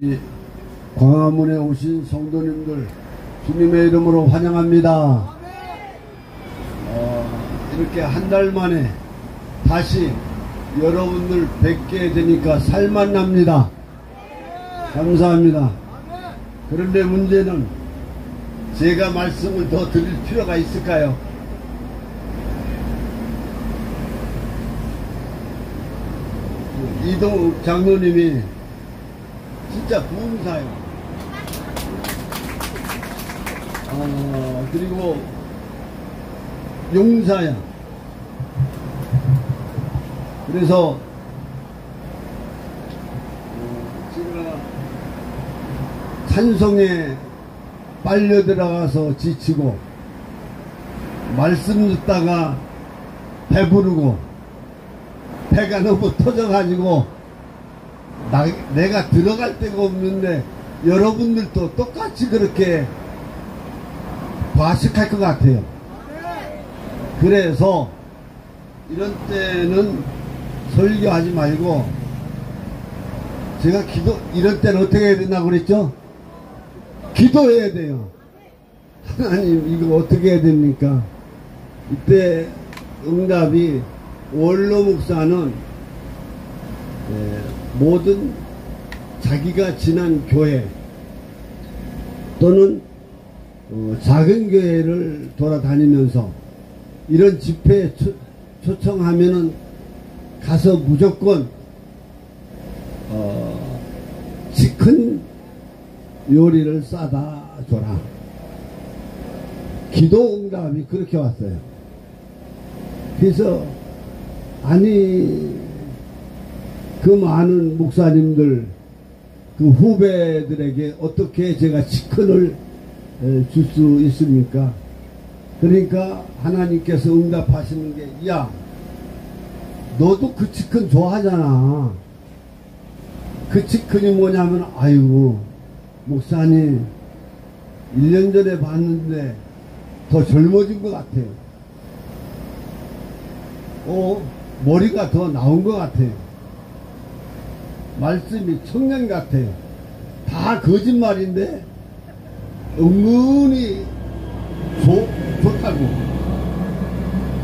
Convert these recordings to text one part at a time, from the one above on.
이 광화문에 오신 성도님들 주님의 이름으로 환영합니다. 이렇게 한 달 만에 다시 여러분들 뵙게 되니까 살만 납니다. 감사합니다. 그런데 문제는 제가 말씀을 더 드릴 필요가 있을까요? 이동욱 장로님이 진짜 부흥사요. 그리고 용사야. 그래서 제가 찬송에 빨려 들어가서 지치고 말씀 듣다가 배부르고 배가 너무 터져가지고 내가 들어갈 데가 없는데 여러분들도 똑같이 그렇게 과식할 것 같아요. 그래서 이런 때는 설교하지 말고 제가 이런 때는 어떻게 해야 된다고 그랬죠? 기도해야 돼요. 하나님 이거 어떻게 해야 됩니까? 이때 응답이 원로 목사는 모든 자기가 지난 교회 또는 작은 교회를 돌아다니면서 이런 집회에 초청하면은 가서 무조건 큰 요리를 싸다 줘라. 기도 응답이 그렇게 왔어요. 그래서 아니 그 많은 목사님들 그 후배들에게 어떻게 제가 치킨을 줄 수 있습니까? 그러니까 하나님께서 응답하시는 게, 야 너도 그 치킨 좋아하잖아. 그 치킨이 뭐냐면, 아이고 목사님 1년 전에 봤는데 더 젊어진 것 같아요. 머리가 더 나온 것 같아요. 말씀이 청년 같아요. 다 거짓말인데 은근히 좋다고,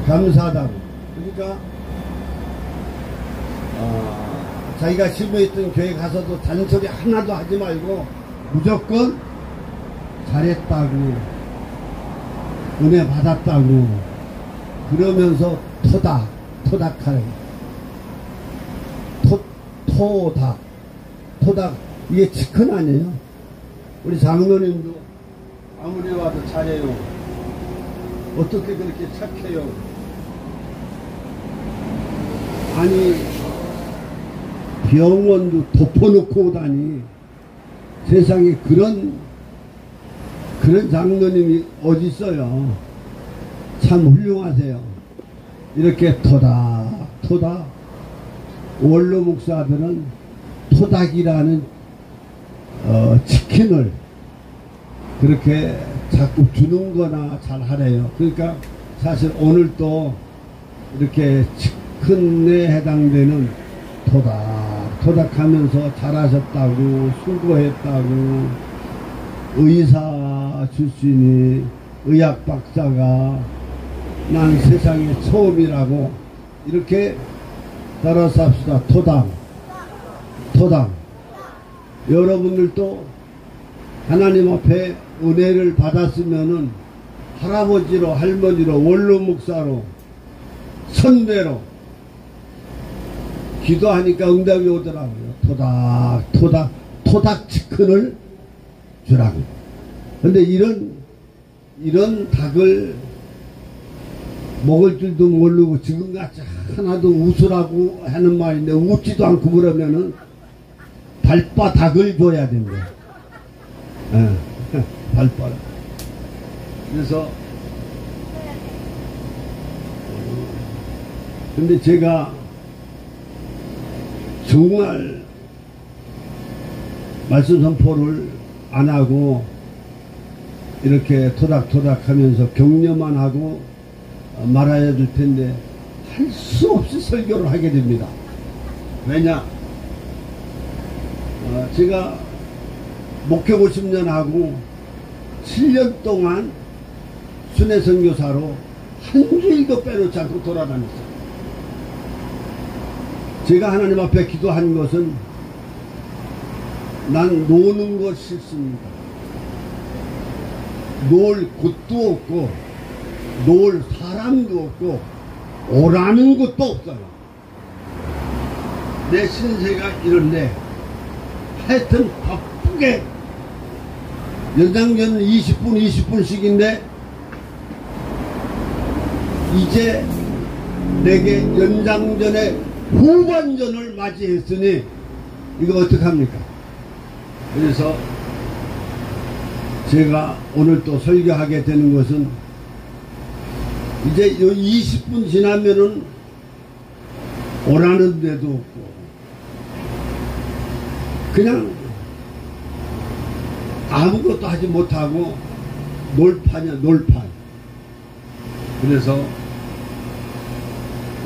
감사하다고. 그러니까 자기가 신부했던 교회 가서도 잔소리 하나도 하지 말고 무조건 잘했다고, 은혜 받았다고 그러면서 토닥하래. 토닥 이게 치킨 아니에요? 우리 장로님도 아무리 와도 잘해요. 어떻게 그렇게 착해요? 아니 병원도 덮어놓고 오다니. 세상에 그런 장로님이 어디 있어요? 참 훌륭하세요. 이렇게 토닥 원로 목사들은 토닥이라는 치킨을 그렇게 자꾸 주는 거나 잘 하래요. 그러니까 사실 오늘 또 이렇게 치킨에 해당되는 토닥하면서 잘하셨다고, 수고했다고, 의사 출신이 의학 박사가 난 세상에 처음이라고 이렇게 따라서 합시다. 토닥. 여러분들도 하나님 앞에 은혜를 받았으면은 할아버지로, 할머니로, 원로 목사로, 선배로 기도하니까 응답이 오더라고요. 토닥 치킨을 주라고. 근데 이런 닭을 먹을 줄도 모르고 지금같이 하나도 웃으라고 하는 말인데 웃지도 않고 그러면은 발바닥을 줘야 된대. 발바닥. 그래서 근데 제가 정말 말씀 선포를 안 하고 이렇게 토닥토닥 하면서 격려만 하고 말아야 될 텐데 할 수 없이 설교를 하게 됩니다. 왜냐? 제가 목회 50년 하고 7년 동안 순회 선교사로 한 주일도 빼놓지 않고 돌아다녔어요. 제가 하나님 앞에 기도한 것은 난 노는 것 싫습니다. 놀 곳도 없고 놀 사람도 없고 오라는 것도 없어요. 내 신세가 이런데 하여튼 바쁘게 연장전은 20분씩인데 이제 내게 연장전의 후반전을 맞이했으니 이거 어떡합니까? 그래서 제가 오늘 또 설교하게 되는 것은 이제 요 20분 지나면은 오라는 데도 없고 그냥 아무것도 하지 못하고 놀판이야, 놀판. 그래서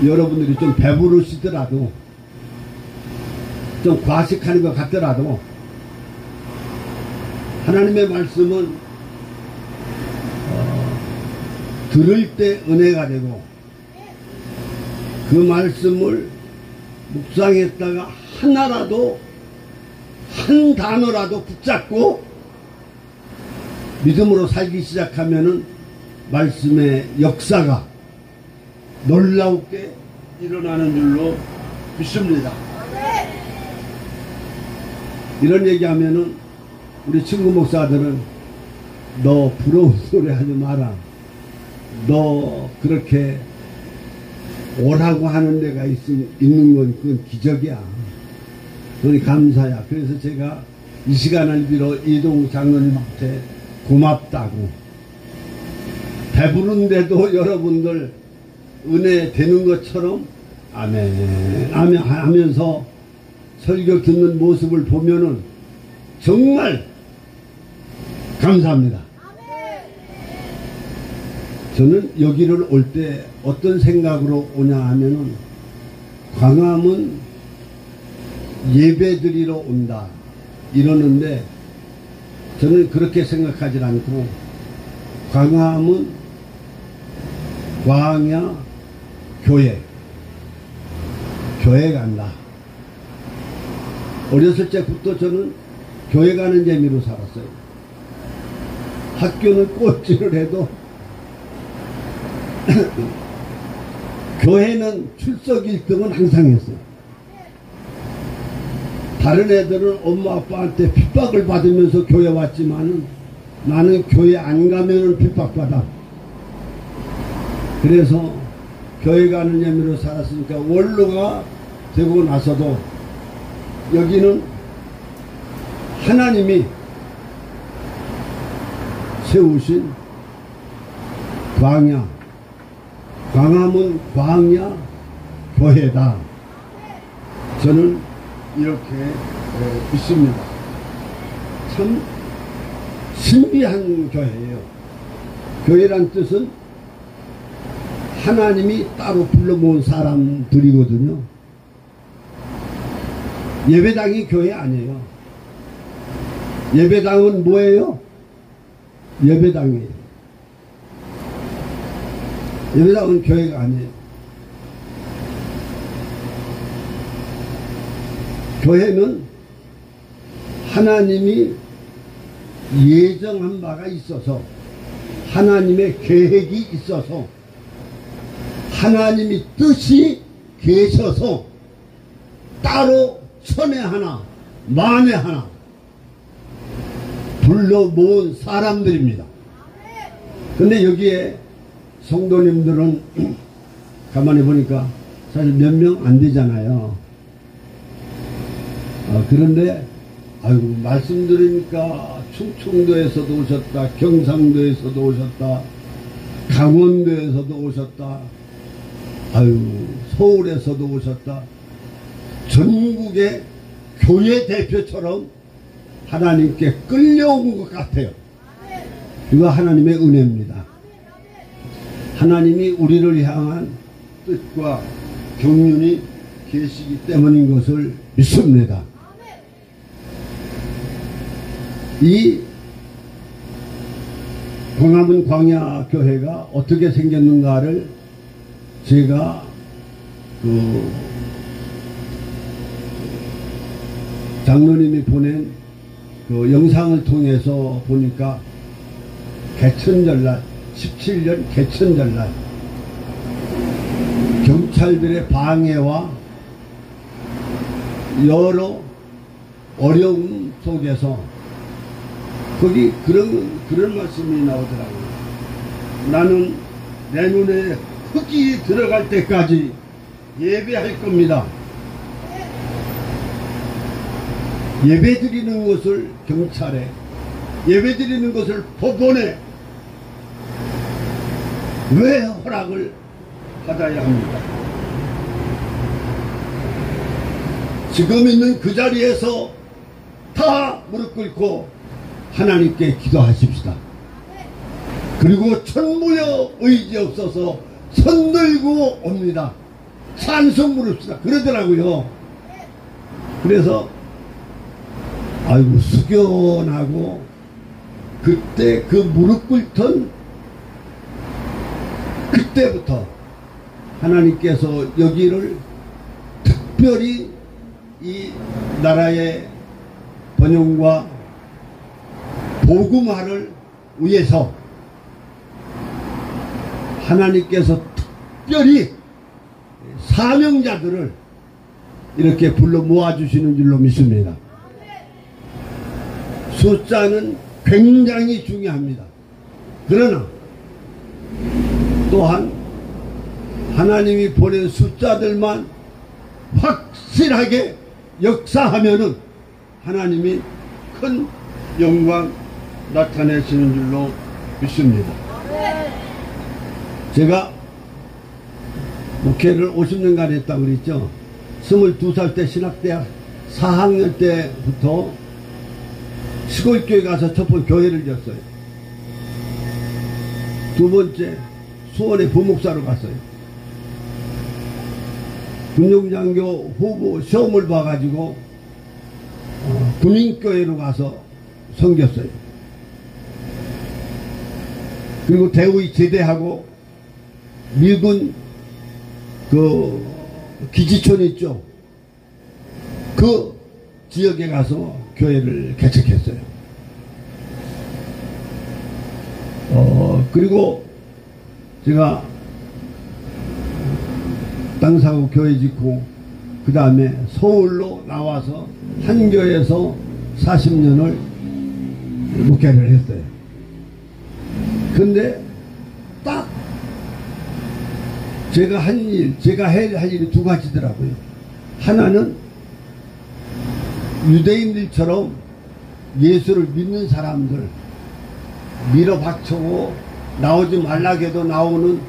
여러분들이 좀 배부르시더라도 좀 과식하는 것 같더라도 하나님의 말씀은 들을 때 은혜가 되고 그 말씀을 묵상했다가 하나라도 한 단어라도 붙잡고 믿음으로 살기 시작하면은 말씀의 역사가 놀랍게 일어나는 줄로 믿습니다. 이런 얘기하면은 우리 친구 목사들은 너 부러운 소리 하지 마라. 너 그렇게 오라고 하는 데가 있는 건 그건 기적이야. 그건 감사야. 그래서 제가 이 시간을 빌어 이동 장로님한테 고맙다고, 배부른데도 여러분들 은혜 되는 것처럼 아멘 아멘 하면서 설교 듣는 모습을 보면은 정말 감사합니다. 저는 여기를 올 때 어떤 생각으로 오냐 하면은 광화문 예배드리러 온다 이러는데 저는 그렇게 생각하지 않고 광화문 광야 교회 간다. 어렸을 때부터 저는 교회 가는 재미로 살았어요. 학교는 꼴찌를 해도 교회는 출석 1등은 항상 했어요. 다른 애들은 엄마 아빠한테 핍박을 받으면서 교회 왔지만은 나는 교회 안 가면은 핍박받아. 그래서 교회 가는 재미로 살았으니까 원로가 되고 나서도 여기는 하나님이 세우신 광화문 광야 교회다. 저는 이렇게 믿습니다. 참 신비한 교회예요. 교회란 뜻은 하나님이 따로 불러 모은 사람들이거든요. 예배당이 교회 아니에요. 예배당은 뭐예요? 예배당이에요. 예배당은 교회가 아니에요. 교회는 하나님이 예정한 바가 있어서, 하나님의 계획이 있어서, 하나님이 뜻이 계셔서 따로 천에 하나 만에 하나 불러 모은 사람들입니다. 근데 여기에 성도님들은 가만히 보니까 사실 몇 명 안 되잖아요. 그런데 아이고 말씀드리니까 충청도에서도 오셨다, 경상도에서도 오셨다, 강원도에서도 오셨다, 아유 서울에서도 오셨다. 전국의 교회 대표처럼 하나님께 끌려온 것 같아요. 이거 하나님의 은혜입니다. 하나님이 우리를 향한 뜻과 경륜이 계시기 때문인 것을 믿습니다. 이 광화문 광야교회가 어떻게 생겼는가를 제가 장로님이 보낸 영상을 통해서 보니까 개천절날 17년 개천절날 경찰들의 방해와 여러 어려움 속에서 거기 그런 말씀이 나오더라고요. 나는 내 눈에 흙이 들어갈 때까지 예배할 겁니다. 예배 드리는 것을 경찰에, 예배 드리는 것을 법원에 왜 허락을 받아야 합니까? 지금 있는 그 자리에서 다 무릎 꿇고 하나님께 기도하십시다. 그리고 천무여 의지 없어서 손 들고 옵니다. 찬송 부릅시다. 그러더라고요. 그래서 아이고 숙연하고 그때 그 무릎 꿇던 그때부터 하나님께서 여기를 특별히 이 나라의 번영과 복음화를 위해서 하나님께서 특별히 사명자들을 이렇게 불러 모아주시는 줄로 믿습니다. 숫자는 굉장히 중요합니다. 그러나 또한 하나님이 보낸 숫자들만 확실하게 역사하면은 하나님이 큰 영광 나타내시는 줄로 믿습니다. 제가 목회를 50년간 했다고 그랬죠. 22살 때 신학대학 4학년 때부터 시골교회 가서 첫 번 교회를 졌어요. 두 번째 수원에 부목사로 갔어요. 군용장교 후보 시험을 봐가지고 군인교회로 가서 섬겼어요. 그리고 대우이 제대하고 미군 그 기지촌 있죠. 그 지역에 가서 교회를 개척했어요. 그리고 제가 땅 사고 교회 짓고 그 다음에 서울로 나와서 한 교회에서 40년을 목회를 했어요. 근데 딱 제가 해야 할 일이 두 가지더라고요. 하나는 유대인들처럼 예수를 믿는 사람들 밀어박치고 나오지 말라고 해도 나오는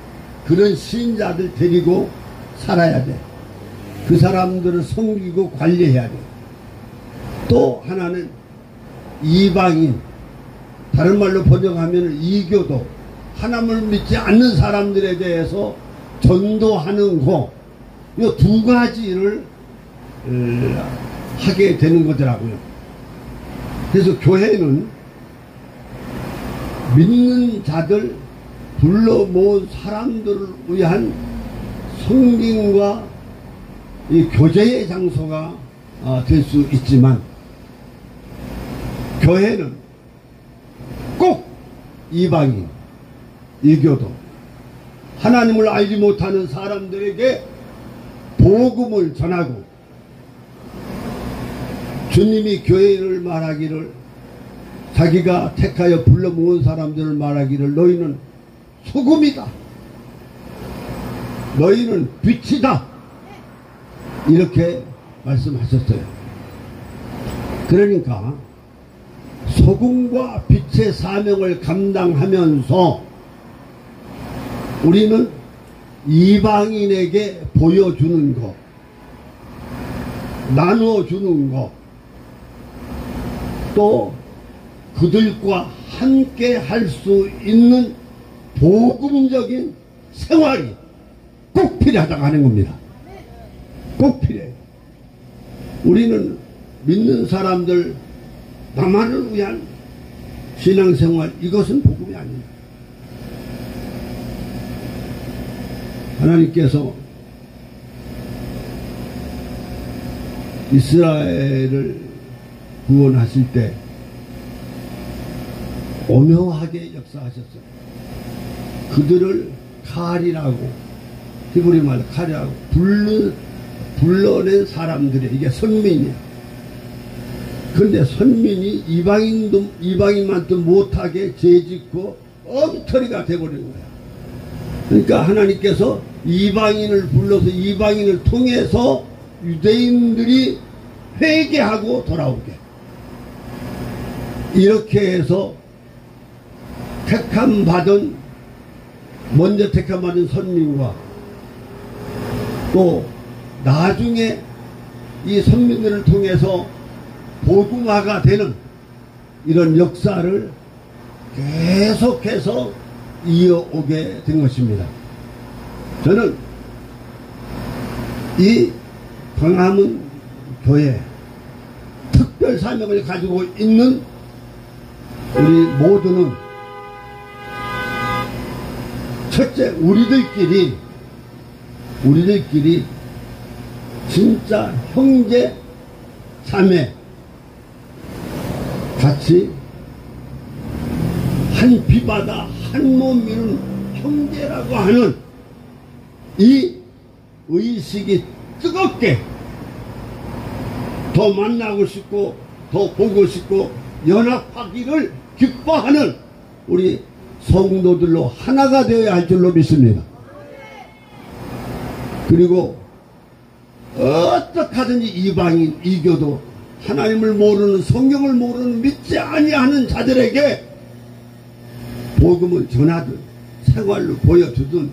그런 신자들 데리고 살아야 돼. 그 사람들을 섬기고 관리해야 돼. 또 하나는 이방인, 다른 말로 번역하면 이교도, 하나님을 믿지 않는 사람들에 대해서 전도하는 거, 이 두 가지를 하게 되는 거더라고요. 그래서 교회는 믿는 자들, 불러 모은 사람들을 위한 성김과 이 교제의 장소가 될 수 있지만, 교회는 꼭 이방인, 이교도, 하나님을 알지 못하는 사람들에게 복음을 전하고, 주님이 교회를 말하기를, 자기가 택하여 불러 모은 사람들을 말하기를 너희는 소금이다, 너희는 빛이다, 이렇게 말씀하셨어요. 그러니까 소금과 빛의 사명을 감당하면서 우리는 이방인에게 보여주는 것, 나누어주는 것, 또 그들과 함께 할 수 있는 복음적인 생활이 꼭 필요하다고 하는 겁니다. 꼭 필요해요. 우리는 믿는 사람들, 나만을 위한 신앙생활, 이것은 복음이 아닙니다. 하나님께서 이스라엘을 구원하실 때 오묘하게 역사하셨어요. 그들을 칼이라고, 히브리 말로 칼이라고 불러낸 사람들이, 이게 선민이야. 그런데 선민이 이방인만도 못하게 죄짓고 엉터리가 돼버리는 거야. 그러니까 하나님께서 이방인을 불러서 이방인을 통해서 유대인들이 회개하고 돌아오게, 이렇게 해서 먼저 택함받은 선민과 또 나중에 이 선민들을 통해서 복음화가 되는 이런 역사를 계속해서 이어오게 된 것입니다. 저는 이 광화문 교회 특별 사명을 가지고 있는 우리 모두는 첫째, 우리들끼리 진짜 형제 자매 같이 한 피바다 한 몸 이룬 형제라고 하는 이 의식이 뜨겁게 더 만나고 싶고 더 보고 싶고 연합하기를 기뻐하는 우리 성도들로 하나가 되어야 할 줄로 믿습니다. 그리고 어떻게 하든지 이방인, 이교도, 하나님을 모르는, 성경을 모르는, 믿지 아니하는 자들에게 복음을 전하든 생활로 보여주든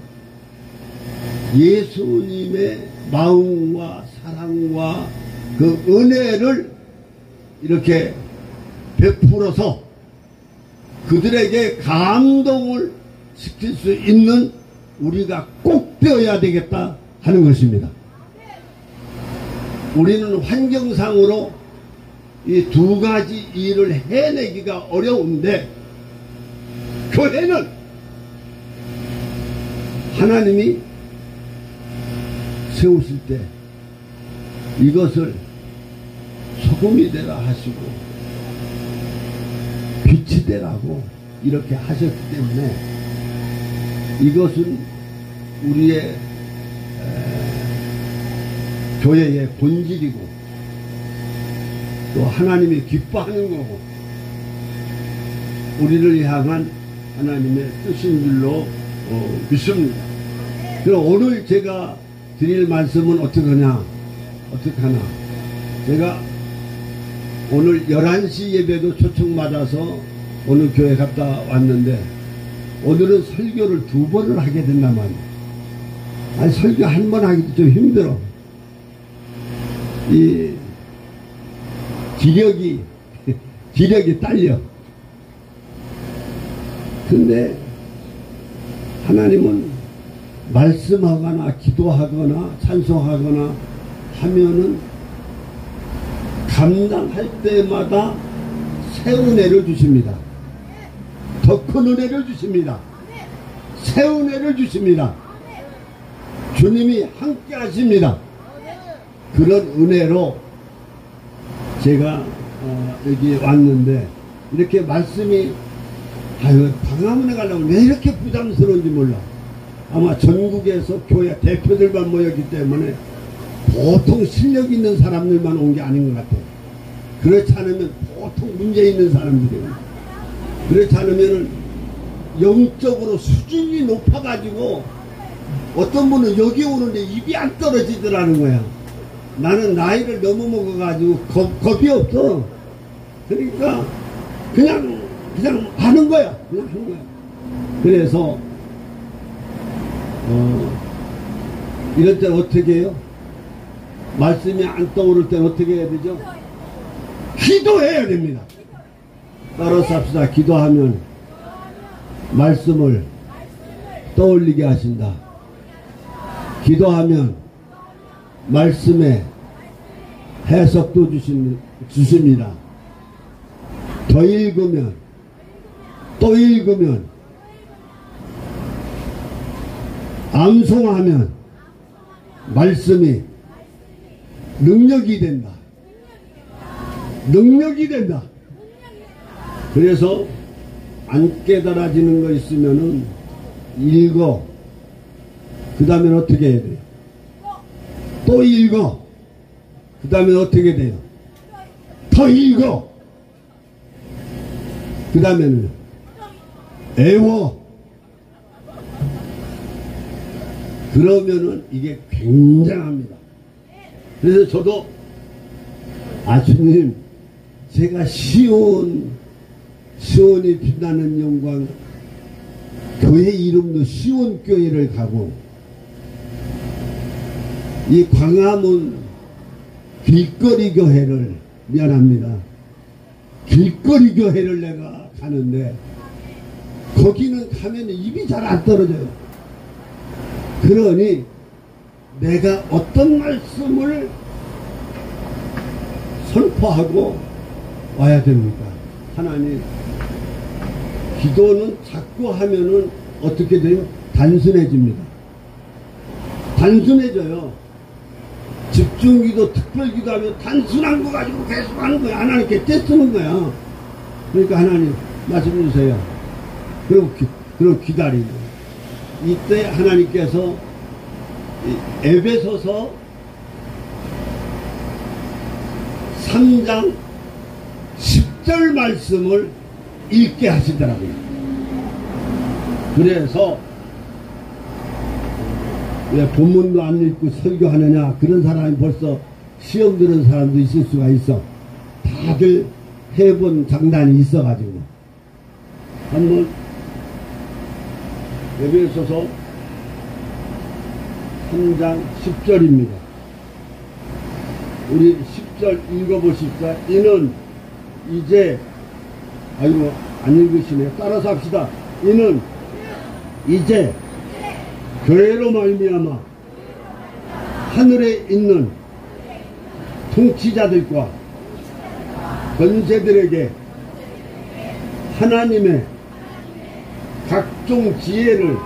예수님의 마음과 사랑과 그 은혜를 이렇게 베풀어서 그들에게 감동을 시킬 수 있는 우리가 꼭 되어야 되겠다 하는 것입니다. 우리는 환경상으로 이 두 가지 일을 해내기가 어려운데, 교회는 하나님이 세우실 때 이것을 소금이 되라 하시고 빛이 되라고 이렇게 하셨기 때문에 이것은 우리의 교회의 본질이고 또 하나님이 기뻐하는 거고 우리를 향한 하나님의 뜻인 줄로 믿습니다. 그럼 오늘 제가 드릴 말씀은 어떻게 하나? 제가 오늘 11시 예배도 초청받아서 오늘 교회 갔다 왔는데 오늘은 설교를 2번을 하게 된단 말이에요. 아니, 설교 한 번 하기도 좀 힘들어. 이 기력이 딸려. 근데 하나님은 말씀하거나 기도하거나 찬송하거나 하면은 감당할 때마다 새 은혜를 주십니다. 더 큰 은혜를 주십니다. 새 은혜를 주십니다. 주님이 함께 하십니다. 그런 은혜로 제가 여기 왔는데 이렇게 말씀이 광화문에 가려면 왜 이렇게 부담스러운지 몰라. 아마 전국에서 교회 대표들만 모였기 때문에 보통 실력 있는 사람들만 온 게 아닌 것 같아요. 그렇지 않으면 보통 문제 있는 사람들이에요. 그렇지 않으면 영적으로 수준이 높아가지고 어떤 분은 여기 오는데 입이 안 떨어지더라는 거야. 나는 나이를 너무 먹어가지고 겁이 없어. 그러니까 그냥 하는 거야. 그냥 하는 거야. 그래서 이럴 땐 어떻게 해요? 말씀이 안 떠오를 땐 어떻게 해야 되죠? 기도해야 됩니다. 따라서 합시다. 기도하면 말씀을 떠올리게 하신다. 기도하면 말씀에 해석도 주십니다. 더 읽으면 또 읽으면, 암송하면 말씀이 능력이 된다. 능력이 된다. 그래서 안 깨달아지는 거 있으면은 읽어. 그 다음에 어떻게 해야 돼요? 또 읽어. 그 다음에 어떻게 돼요? 더 읽어. 그 다음에는 애워. 그러면은 이게 굉장합니다. 그래서 저도 주님, 제가 시온이 빛나는 영광 교회 이름도 시온교회를 가고 이 광화문 길거리 교회를 미안합니다. 길거리 교회를 내가 가는데 거기는 가면 입이 잘 안 떨어져요. 그러니 내가 어떤 말씀을 선포하고 와야 됩니까? 하나님, 기도는 자꾸 하면은 어떻게 돼요? 단순해집니다. 단순해져요. 집중기도, 특별기도 하면 단순한 거 가지고 계속 하는 거야. 하나님께 떼쓰는 거야. 그러니까 하나님, 말씀 주세요. 그리고 기다리고. 이때 하나님께서 에베소서 3장 10절 말씀을 읽게 하시더라고요. 그래서 왜 본문도 안 읽고 설교하느냐, 그런 사람이 벌써 시험 드는 사람도 있을 수가 있어. 다들 해본 장단이 있어가지고 한번 에베소서 3장 10절입니다. 우리 10절 읽어보십시다. 이는 이제, 아이고 안 읽으시네. 따라서 합시다. 이는 이제 교회로 말미암아 하늘에 있는 통치자들과 권세들에게 하나님의 각종 지혜를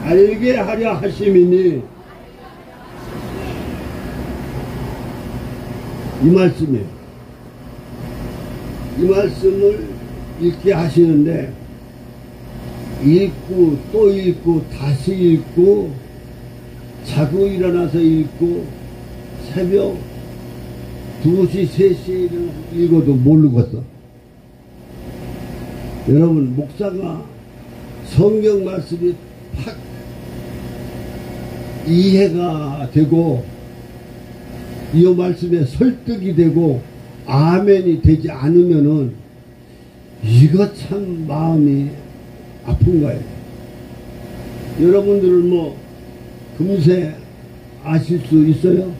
알게 하려 하심이니, 이 말씀이에요. 이 말씀을 읽게 하시는데 읽고 또 읽고 다시 읽고 자고 일어나서 읽고 새벽 2시 3시에 일어나서 읽어도 모르겠어. 여러분, 목사가 성경 말씀이 팍 이해가 되고 이 말씀에 설득이 되고 아멘이 되지 않으면은 이거 참 마음이 아픈 거예요. 여러분들은 뭐 금세 아실 수 있어요?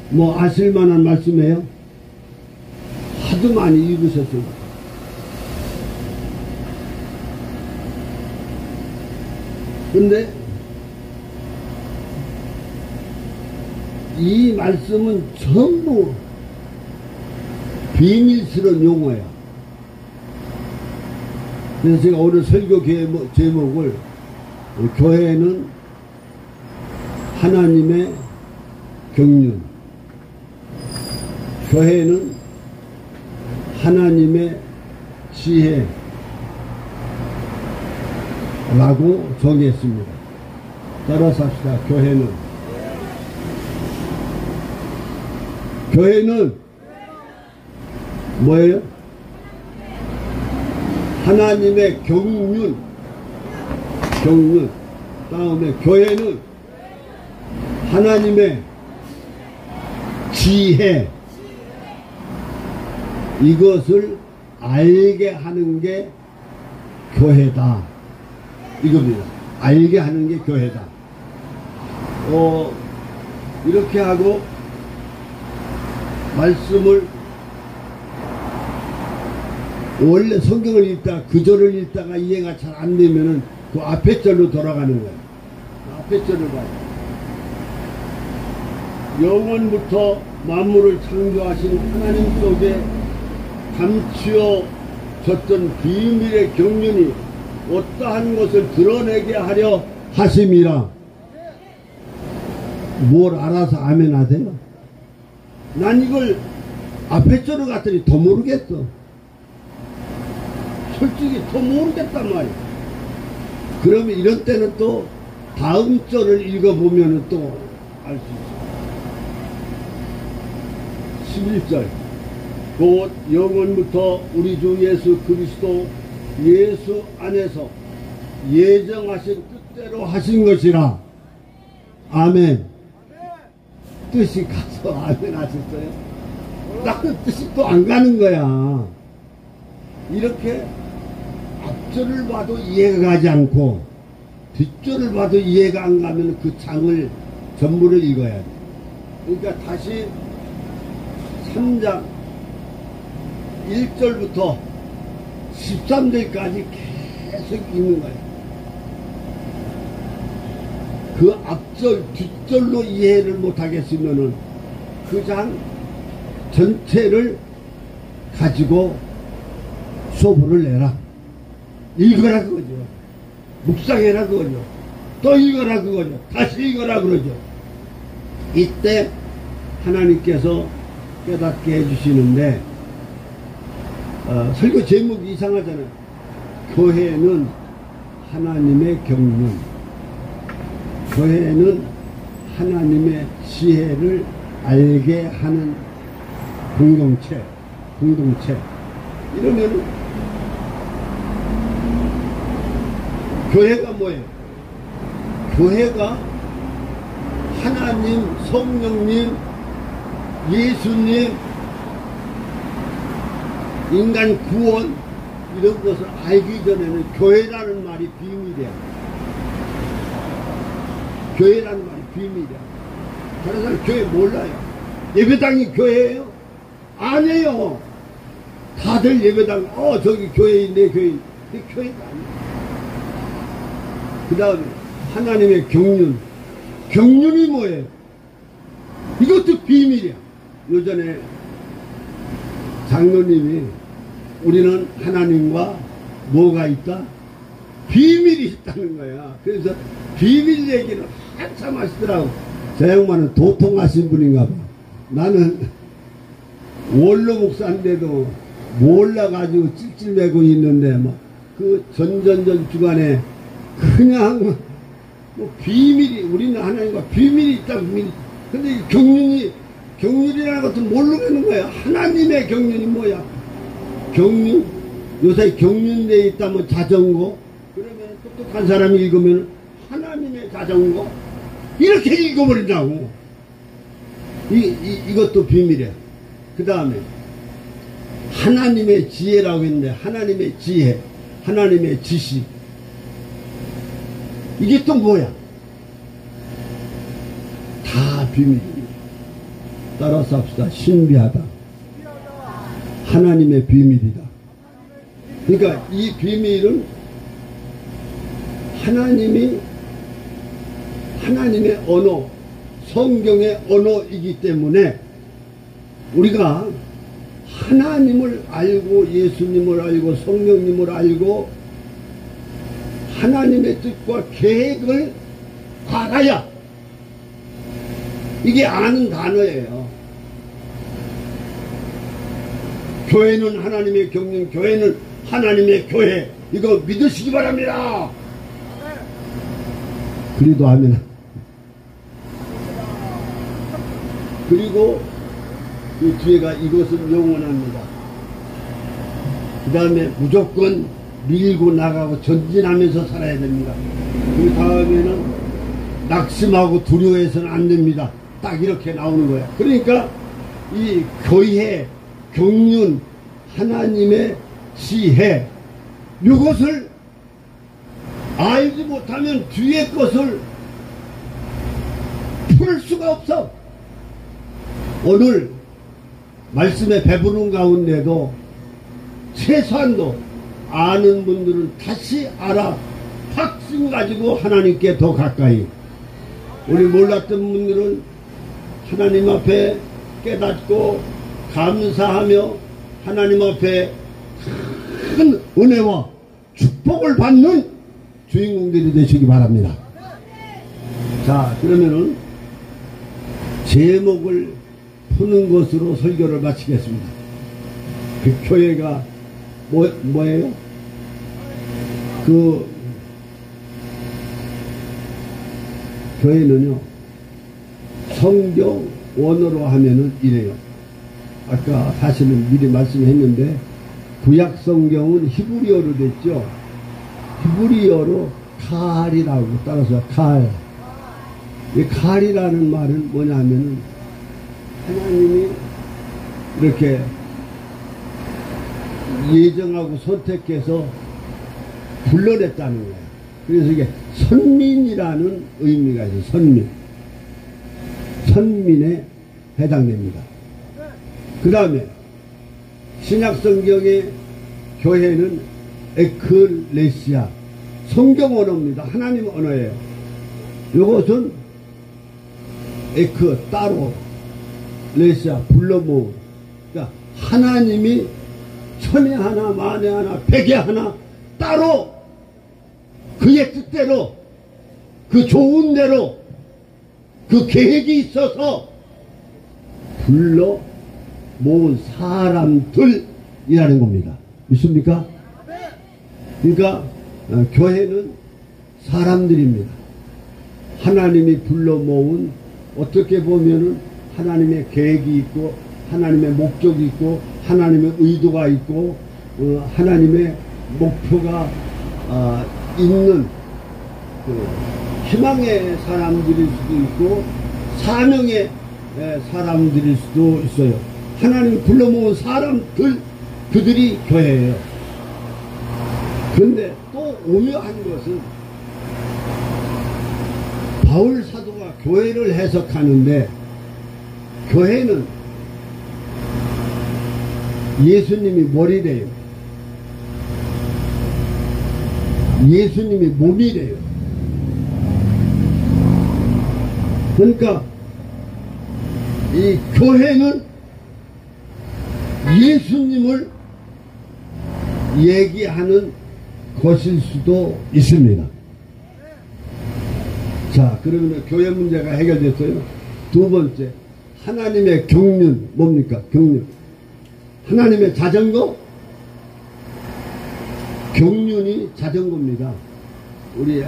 뭐 아실 만한 말씀이에요? 하도 많이 읽으셨어요. 근데 이 말씀은 전부 비밀스러운 용어야. 그래서 제가 오늘 설교 제목을 교회는 하나님의 경륜, 교회는 하나님의 지혜 라고 정했습니다. 따라서 합시다. 교회는 뭐예요? 하나님의 경륜. 다음에 교회는 하나님의 지혜. 이것을 알게 하는 게 교회다. 이겁니다. 알게 하는 게 교회다. 이렇게 하고 말씀을 원래 성경을 읽다가 그 절을 읽다가 이해가 잘 안 되면은 그 앞에 절로 돌아가는 거예요. 앞에 절을 봐요. 영원부터 만물을 창조하신 하나님 속에 감추어 줬던 비밀의 경륜이 어떠한 것을 드러내게 하려 하심이라. 뭘 알아서 아멘 하세요? 난 이걸 앞에 절을 갔더니 더 모르겠어. 솔직히 더 모르겠단 말이야. 그러면 이런 때는 또 다음 절을 읽어보면 또 알 수 있어. 11절. 곧 영원부터 우리 주 예수 그리스도 예수 안에서 예정하신 뜻대로 하신 것이라. 아멘. 뜻이 가서 아멘 하셨어요? 나는 뜻이 또 안 가는 거야. 이렇게 앞절을 봐도 이해가 가지 않고 뒷절을 봐도 이해가 안 가면 그 장을 전부를 읽어야 돼. 그러니까 다시 3장 1절부터 13절까지 계속 읽는 거야. 그 앞절 뒷절로 이해를 못하겠으면은 그 장 전체를 가지고 수업을 내라. 읽어라 그거죠. 묵상해라 그거죠. 또 읽어라 그거죠. 다시 읽어라 그러죠. 이때 하나님께서 깨닫게 해주시는데 설교 제목이 이상하잖아요. 교회는 하나님의 경륜, 교회는 하나님의 지혜를 알게 하는 공동체 이러면 교회가 뭐예요? 교회가 하나님, 성령님, 예수님, 인간 구원 이런 것을 알기 전에는 교회라는 말이 비밀이야. 교회라는 말이 비밀이야. 다른 사람 교회 몰라요. 예배당이 교회예요? 아니에요. 다들 예배당 저기 교회인 내 교회인. 근데 교회가 아니에요. 그 다음에 하나님의 경륜이 뭐예요? 이것도 비밀이야. 요전에 장로님이 우리는 하나님과 뭐가 있다? 비밀이 있다는 거야. 그래서 비밀 얘기를 한참 하시더라고. 저 양반은 도통하신 분인가 봐. 나는 원로 목사인데도 몰라가지고 찔찔매고 있는데 막 그 전전전 주간에 그냥 뭐 비밀이, 우리는 하나님과 비밀이 있다. 비밀이. 근데 이 경륜이라는 것도 모르겠는 거야. 하나님의 경륜이 뭐야? 경륜? 요새 경륜대에 있다면 자전거? 그러면 똑똑한 사람이 읽으면 하나님의 자전거? 이렇게 읽어버린다고. 이것도 비밀이야. 그 다음에 하나님의 지혜라고 했는데 하나님의 지혜, 하나님의 지식. 이게 또 뭐야? 다 비밀입니다. 따라서 합시다. 신비하다. 하나님의 비밀이다. 그러니까 이 비밀은 하나님의 언어, 성경의 언어이기 때문에 우리가 하나님을 알고 예수님을 알고 성령님을 알고 하나님의 뜻과 계획을 알아야 이게 아는 단어예요. 교회는 하나님의 경륜, 교회는 하나님의 교회. 이거 믿으시기 바랍니다. 그리도 하면 그리고 그 뒤에가 이것은 영원합니다. 그 다음에 무조건 밀고 나가고 전진하면서 살아야 됩니다. 그 다음에는 낙심하고 두려워해서는 안 됩니다. 딱 이렇게 나오는 거야. 그러니까 이 교회, 경륜, 하나님의 지혜, 이것을 알지 못하면 뒤에 것을 풀 수가 없어. 오늘 말씀에 배부른 가운데도 최소한도 아는 분들은 다시 알아 확신 가지고 하나님께 더 가까이, 우리 몰랐던 분들은 하나님 앞에 깨닫고 감사하며 하나님 앞에 큰 은혜와 축복을 받는 주인공들이 되시기 바랍니다. 자, 그러면은 제목을 푸는 것으로 설교를 마치겠습니다. 그 교회가 뭐예요? 그 교회는요, 성경 원어로 하면은 이래요. 아까 사실은 미리 말씀했는데 구약 성경은 히브리어로 됐죠. 히브리어로 칼이라고, 따라서 칼. 이 칼이라는 말은 뭐냐 하면은 하나님이 이렇게 예정하고 선택해서 불러냈다는 거예요. 그래서 이게 선민이라는 의미가 있어요. 선민. 선민에 해당됩니다. 그 다음에 신약성경의 교회는 에클레시아, 성경 언어입니다. 하나님 언어예요. 이것은 에크, 따로, 레시아, 불러 모음. 그러니까 하나님이 천에 하나, 만에 하나, 백에 하나 따로 그의 뜻대로, 그 좋은 대로, 그 계획이 있어서 불러 모은 사람들이라는 겁니다. 믿습니까? 그러니까 교회는 사람들입니다. 하나님이 불러 모은, 어떻게 보면은 하나님의 계획이 있고 하나님의 목적이 있고 하나님의 의도가 있고 하나님의 목표가 있는 그 희망의 사람들일 수도 있고 사명의 사람들일 수도 있어요. 하나님이 불러 모은 사람들, 그들이 교회예요. 그런데 또 오묘한 것은 바울 사도가 교회를 해석하는데, 교회는 예수님이 머리래요. 예수님이 몸이래요. 그러니까 이 교회는 예수님을 얘기하는 것일 수도 있습니다. 자, 그러면 교회 문제가 해결됐어요. 두 번째, 하나님의 경륜. 뭡니까? 경륜. 하나님의 자전거? 경륜이 자전거입니다. 우리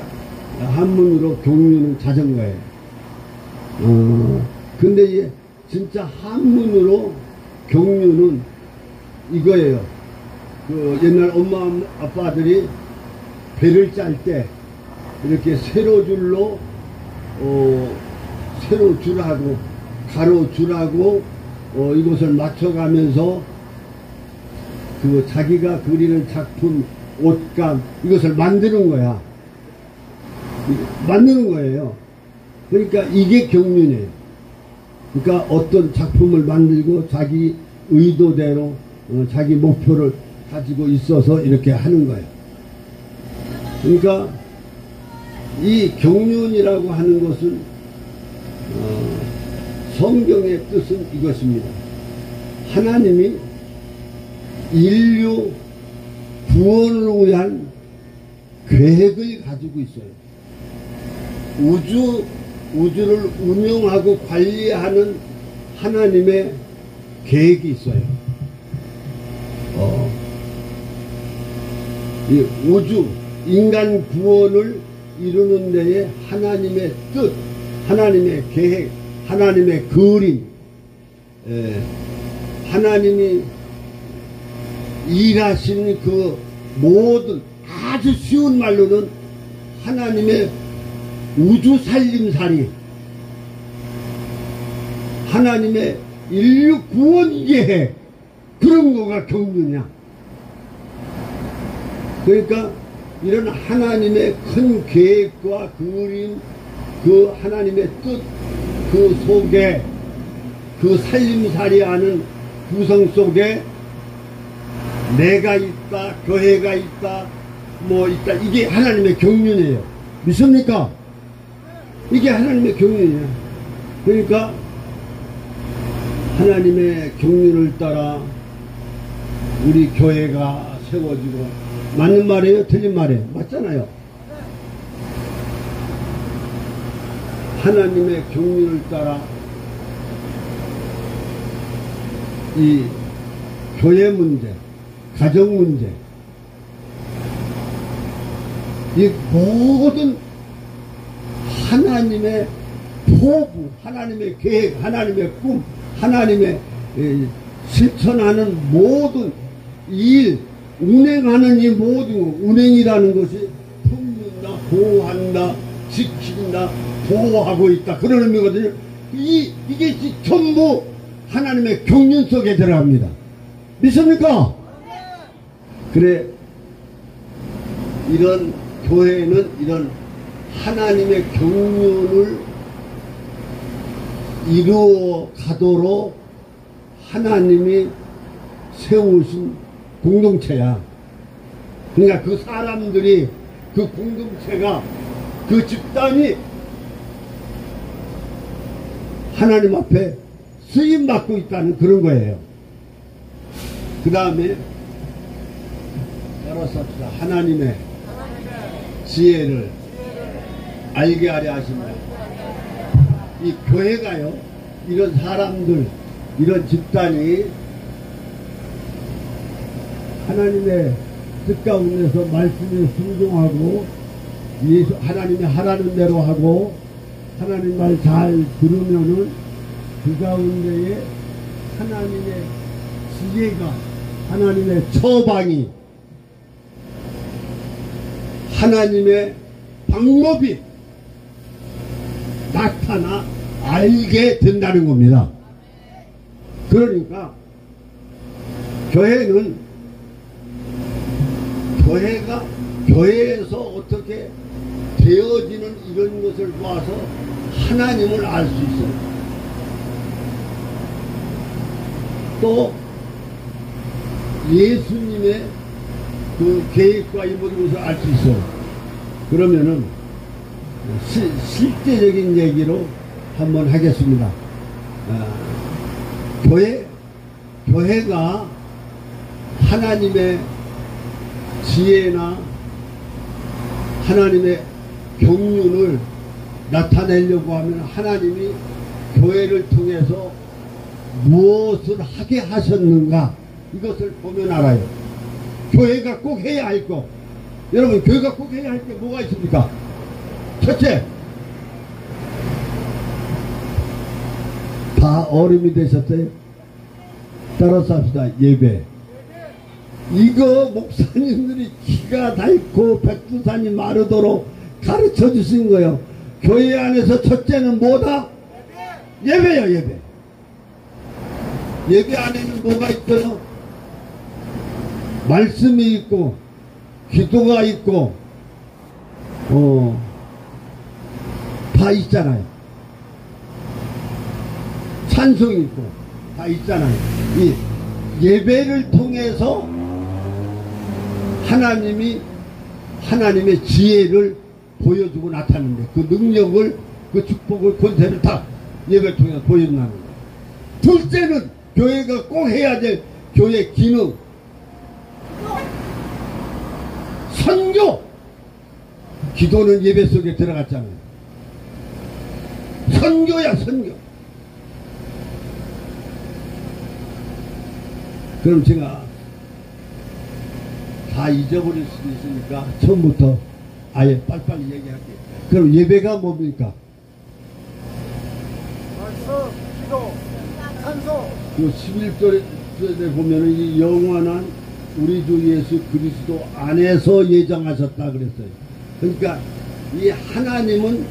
한문으로 경륜은 자전거예요. 근데 진짜 한문으로 경륜은 이거예요. 그 옛날 엄마 아빠들이 배를 짤 때 이렇게 세로줄로 세로줄하고 가로줄하고 이것을 맞춰가면서 그 자기가 그리는 작품, 옷감, 이것을 만드는 거야. 만드는 거예요. 그러니까 이게 경륜이에요. 그러니까 어떤 작품을 만들고 자기 의도대로 자기 목표를 가지고 있어서 이렇게 하는 거예요. 그러니까 이 경륜이라고 하는 것은 성경의 뜻은 이것입니다. 하나님이 인류 구원을 위한 계획을 가지고 있어요. 우주를 운영하고 관리하는 하나님의 계획이 있어요. 이 우주, 인간 구원을 이루는 데에 하나님의 뜻, 하나님의 계획, 하나님의 그림, 하나님이 일하시는 그 모든, 아주 쉬운 말로는 하나님의 우주 살림살이, 하나님의 인류 구원 계획, 그런 거가 경륜이야. 그러니까 이런 하나님의 큰 계획과 그림, 그 하나님의 뜻, 그 속에, 그 살림살이 하는 구성 속에 내가 있다, 교회가 있다, 뭐 있다, 이게 하나님의 경륜이에요. 믿습니까? 이게 하나님의 경륜이에요. 그러니까 하나님의 경륜을 따라 우리 교회가 세워지고. 맞는 말이에요? 틀린 말이에요? 맞잖아요. 하나님의 경륜을 따라 이 교회 문제, 가정 문제, 이 모든 하나님의 포부, 하나님의 계획, 하나님의 꿈, 하나님의 실천하는 모든 일, 운행하는 이 모든 운행이라는 것이 품는다, 보호한다, 지킨다, 보호하고 있다. 그런 의미거든요. 이게 전부 하나님의 경륜 속에 들어갑니다. 믿습니까? 그래, 이런 교회는 이런 하나님의 경륜을 이루어 가도록 하나님이 세우신 공동체야. 그러니까 그 사람들이, 그 공동체가, 그 집단이 하나님 앞에 쓰임받고 있다는 그런 거예요. 그 다음에 따라서 합시다. 하나님의 지혜를 알게 하려 하십니다. 이 교회가요, 이런 사람들, 이런 집단이 하나님의 뜻 가운데서 말씀에 순종하고 하나님이 하라는 대로 하고 하나님 말 잘 들으면은 그 가운데에 하나님의 지혜가, 하나님의 처방이, 하나님의 방법이 나타나 알게 된다는 겁니다. 그러니까 교회가 교회에서 어떻게 되어지는 이런 것을 봐서 하나님을 알 수 있어요. 또 예수님의 그 계획과 이 모든 것을 알 수 있어요. 그러면은 실제적인 얘기로 한번 하겠습니다. 교회가 하나님의 지혜나 하나님의 경륜을 나타내려고 하면 하나님이 교회를 통해서 무엇을 하게 하셨는가, 이것을 보면 알아요. 교회가 꼭 해야 할 거. 여러분, 교회가 꼭 해야 할 게 뭐가 있습니까? 첫째, 다 어른이 되셨어요? 따라서 합시다. 예배. 이거 목사님들이 기가 닳고 백두산이 마르도록 가르쳐 주신 거예요. 교회 안에서 첫째는 뭐다? 예배요, 예배. 예배 안에는 뭐가 있어요? 말씀이 있고, 기도가 있고, 다 있잖아요. 찬송이 있고, 다 있잖아요. 이 예배를 통해서 하나님의 지혜를 보여주고 나타내는데, 그 능력을, 그 축복을, 권세를 다 예배를 통해서 보여준다는 거예요. 둘째는 교회가 꼭 해야 될 교회 기능, 선교. 기도는 예배 속에 들어갔잖아요. 선교야, 선교. 그럼 제가 다 잊어버릴 수도 있으니까 처음부터 아예 빨리빨리 얘기할게요. 그럼 예배가 뭡니까? 말씀, 기도, 찬송. 그 11절에 보면은 이 영원한 우리 주 예수 그리스도 안에서 예정하셨다 그랬어요. 그러니까 이 하나님은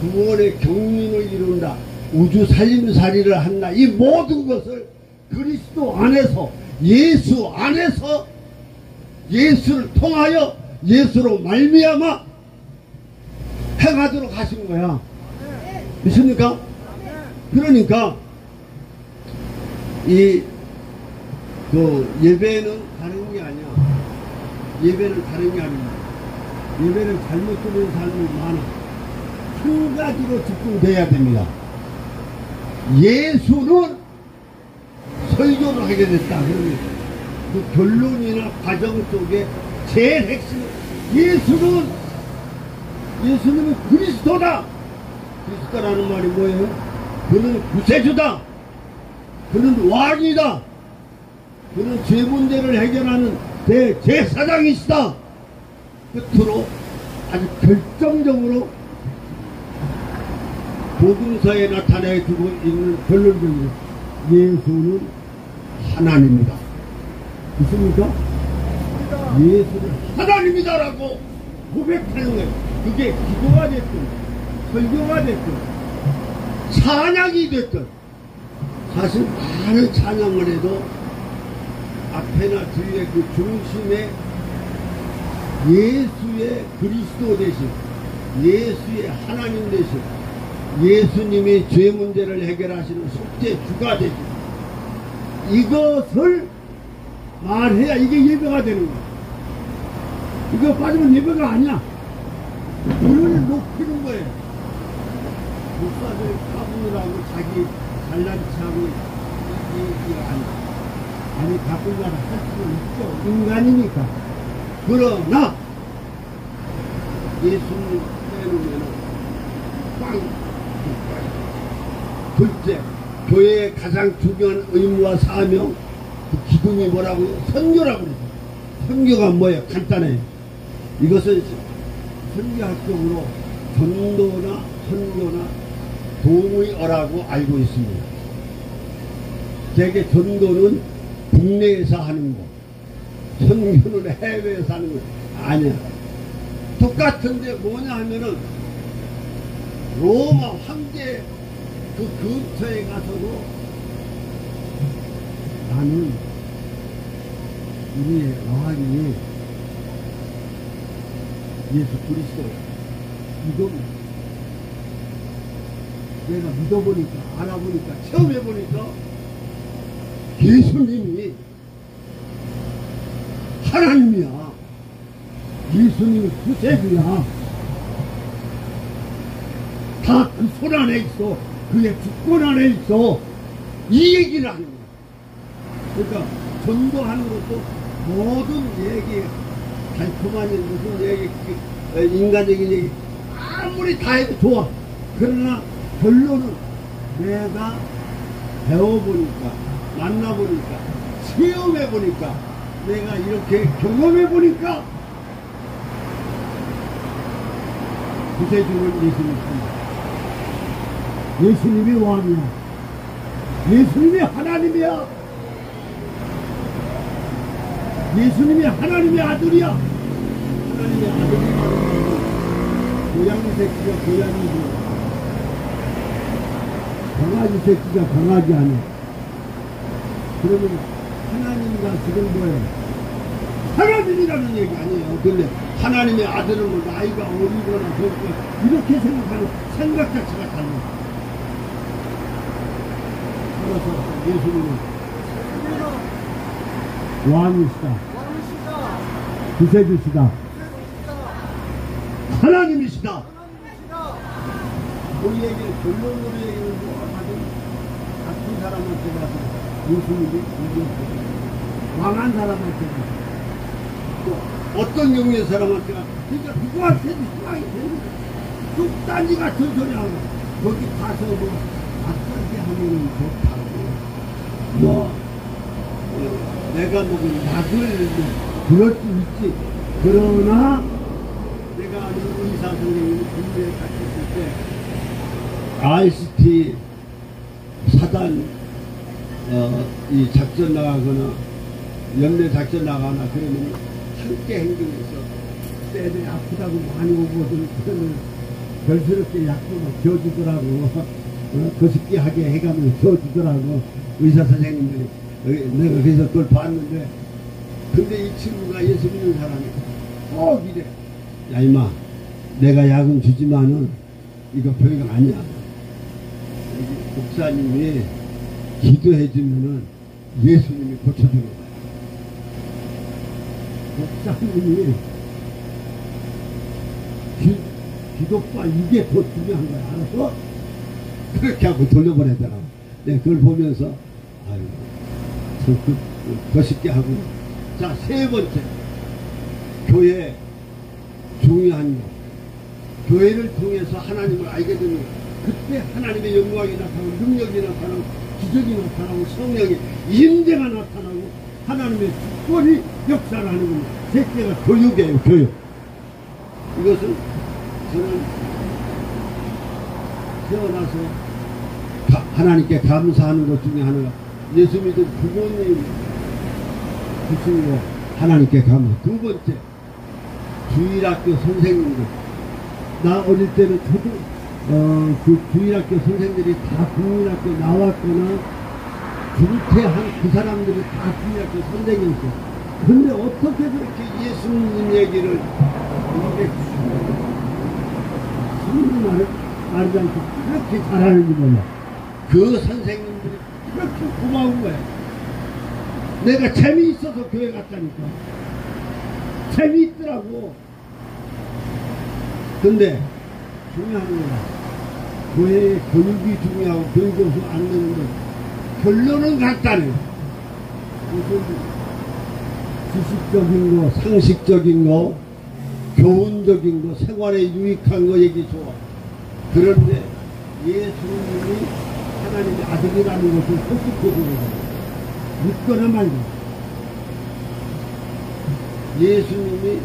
구원의 경륜을 이룬다, 우주 살림살이를 한다, 이 모든 것을 그리스도 안에서, 예수 안에서, 예수를 통하여, 예수로 말미암아 행하도록 하신 거야. 믿습니까? 그러니까 예배는 다른 게 아니야. 예배는 다른 게 아닙니다. 예배는 잘못 드리는 사람이 많아. 한 가지로 집중돼야 됩니다. 예수는 설교를 하게 됐다. 그러면 그 결론이나 과정 속에 제일 핵심, 예수님은 그리스도다. 그리스도라는 말이 뭐예요? 그는 구세주다. 그는 왕이다. 그는 죄 문제를 해결하는 대제사장이시다. 끝으로 아주 결정적으로 복음서에 나타내 두고 있는 결론적인 예수는 하나님이다. 있습니까? 예수는 하나님이다라고 고백하는 거예요. 그게 기도가 됐든 설교가 됐든 찬양이 됐든, 사실 많은 찬양을 해도 앞에나 뒤에 그 중심에 예수의 그리스도 대신, 예수의 하나님 대신, 예수님이 죄 문제를 해결하시는 속죄주가 되신 이것을 말해야 이게 예배가 되는 거야. 이거 빠지면 예배가 아니야. 그를 높이는 거예요. 목사들 까부느라고 자기 잘난 체하고 이게 아니 가끔가다 할 수는 있죠. 인간이니까. 그러나 예수님 빼놓으면 빵. 둘째, 교회의 가장 중요한 의무와 사명, 그 기둥이 뭐라고요? 선교라고 그러죠. 선교가 뭐예요? 간단해요. 이것은 선교학적으로 전도나 선교나 동의어라고 알고 있습니다. 대개 전도는 국내에서 하는 거, 선교는 해외에서 하는 거 아니야. 똑같은데 뭐냐 하면은 로마 황제 그 근처에 가서도 나는 우리의 왕이 예수 그리스도, 이건 내가 믿어보니까, 알아보니까, 체험해보니까 예수님이 하나님이야. 예수님이 구세주야. 다 그 손 안에 있어. 그의 주권 안에 있어. 이 얘기를 하는 거야. 그러니까 전도하는 것도 모든 얘기, 달콤한 무슨 얘기, 인간적인 얘기 아무리 다 해도 좋아. 그러나 결론은 내가 배워보니까, 만나보니까, 체험해보니까, 내가 이렇게 경험해보니까 구세주는 예수님입니다. 예수님이 왕이야. 예수님이 하나님이야. 예수님이 하나님의 아들이야. 하나님의 아들이라는 고양이 새끼가 고양이고 강아지 새끼가 강아지 아니야. 그러면 하나님과 지금 뭐예요? 하나님이라는 얘기 아니에요. 근데 하나님의 아들은 뭐 나이가 어리거나 적고 이렇게 생각하는 생각 자체가 달라요. 그래서 예수님은 왕이시다. 구세주시다. 하나님이시다. 우리 얘기는 결론으로 얘기는 뭐 하든 같은 사람한테 가서 예수님이 이겼고 왕한 사람한테 가서 또 어떤 경우의 사람한테 가서 그러니까 누구한테도 희망이 되는 거야. 뚝단지 같은 소리 하고 거기 가서 뭐 아까게 하면은 좋다고 내가 먹은 약을 그럴 수 있지. 그러나 내가 아는 의사 선생님이 군대에 갔을 때 RCT 사단 이 작전 나가거나 연례 작전 나가거나 그러면 함께 행동해서 때에 아프다고 많이 오거든. 그러면 별스럽게 약도 막 지어주더라고. 거시기하게 해가면서 지어주더라고. 의사 선생님들이. 내가 그래서 그걸 봤는데, 근데 이 친구가 예수 믿는 사람이 꼭 이래. 야, 임마, 내가 약은 주지만은 이거 병이 아니야. 목사님이 기도해주면은 예수님이 고쳐주는 거야. 목사님이 기도과 이게 더 중요한 거야. 알았어? 그렇게 하고 돌려보내더라고. 내가 그걸 보면서, 아유, 참, 멋있게 하고, 자, 세 번째. 교회 중요한 것. 교회를 통해서 하나님을 알게 되면 그때 하나님의 영광이 나타나고 능력이 나타나고 기적이 나타나고 성령의 임재가 나타나고 하나님의 주권이 역사를 하는 겁니다. 셋째가 교육이에요. 교육. 이것은 저는 태어나서 하나님께 감사하는 것 중에 하나가 예수 믿은 부모님 주신 거 하나님께 감사. 두 번째, 주일학교 선생님들. 나 어릴 때는 저도 그 주일학교 선생들이 다 국민학교 나왔거나 중퇴한 그 사람들이 다 주일학교 선생이었어. 근데 어떻게 그렇게 예수님 얘기를 이렇게 말을 말하지 않고 그렇게 잘하는지 몰라. 그 선생님들이 그렇게 고마운 거야. 내가 재미있어서 교회 갔다니까. 재미있더라고. 근데 중요한 거야. 교회의 교육이 중요하고 교육이 없으면 안 되는데 결론은 간단해. 무슨 지식적인 거, 상식적인 거, 교훈적인 거, 생활에 유익한 거 얘기 좋아. 그런데 예수님이 하나님의 아들이라는 것을 설득해 주는 거야. 믿거나 말고. 예수님이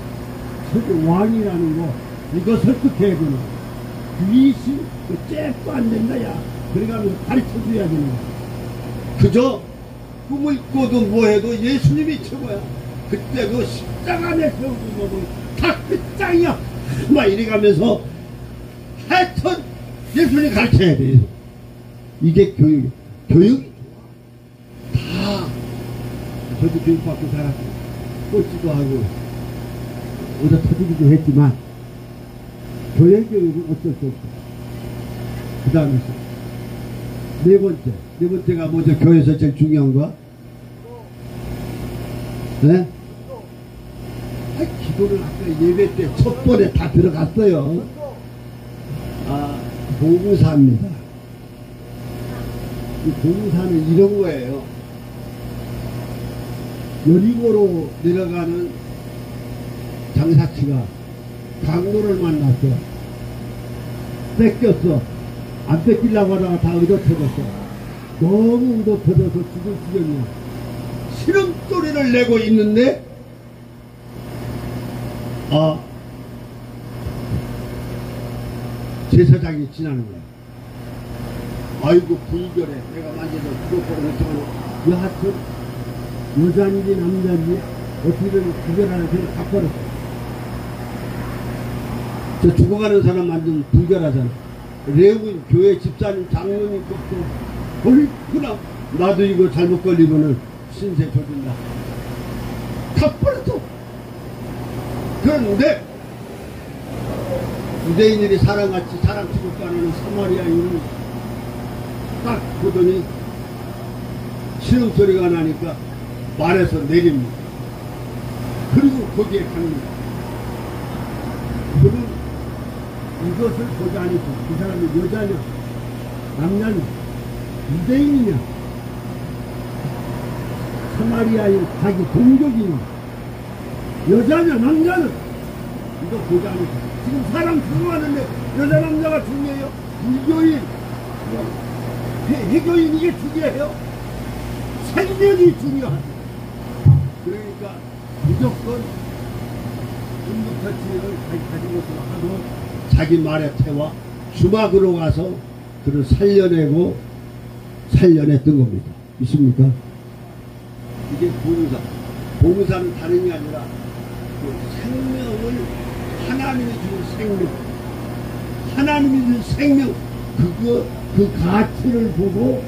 왕이라는 거 이거 설득해 주는 거야. 귀신 그 잽도 안 된다 야. 그래가면서 가르쳐줘야 되는 거야. 그저 꿈을 꿔도 뭐해도 예수님이 최고야. 그때 그 십자가 안에 세우고 뭐다 끝장이야. 막 이래가면서 하여튼 예수님 가르쳐야 돼. 이게 교육이야. 교육이 좋아. 다 저도 교육받고 살았고 꽂지도 하고 어디다 터지기도 했지만 교회 교육은 어쩔 수 없어. 그 다음에 네 번째가 뭐죠? 교회에서 제일 중요한 거야? 네? 기도를 아까 예배 때 첫 번에 다 들어갔어요. 봉사입니다. 이 봉사는 이런 거예요. 여리고로 내려가는 장사치가 강도를 만났어. 뺏겼어. 안 뺏기려고 하다가 다 의도터졌어. 너무 의도터져서 죽을 지경이야. 신음소리를 내고 있는데 제사장이 지나는 거야. 아이고 불결해. 내가 만져서 죽어버려. 여하튼 여자인지 남자인지 어떻게든 구별하는 데를 다 버렸어. 저 죽어가는 사람 만지면 불결하잖아. 레우인 교회 집사님 장로님 것도 얼마나 나도 이거 잘못 걸리면은 신세 져준다. 다 버렸어. 그런데 유대인들이 사람같이 사람 취급도 안 하는 사마리아인을 딱 보더니 신음소리가 나니까 말에서 내립니다. 그리고 거기에 갑니다. 그는 이것을 보지 않고 그 사람이 여자냐 남자냐 유대인이냐 사마리아인 자기 동족이냐 여자냐 남자냐 이거 보지 않고 지금 사람 죽어가는데 여자 남자가 중요해요? 불교인 해교인 이게 중요해요? 생명이 중요하다. 그러니까 무조건 인도터치를 가진 것으로 하고 자기 말에 태워 주막으로 가서 그를 살려냈던 겁니다. 있습니까? 이게 봉사. 봉사는 다름이 아니라 그 생명을 하나님이 준 생명, 하나님이 준 생명, 그 가치를 보고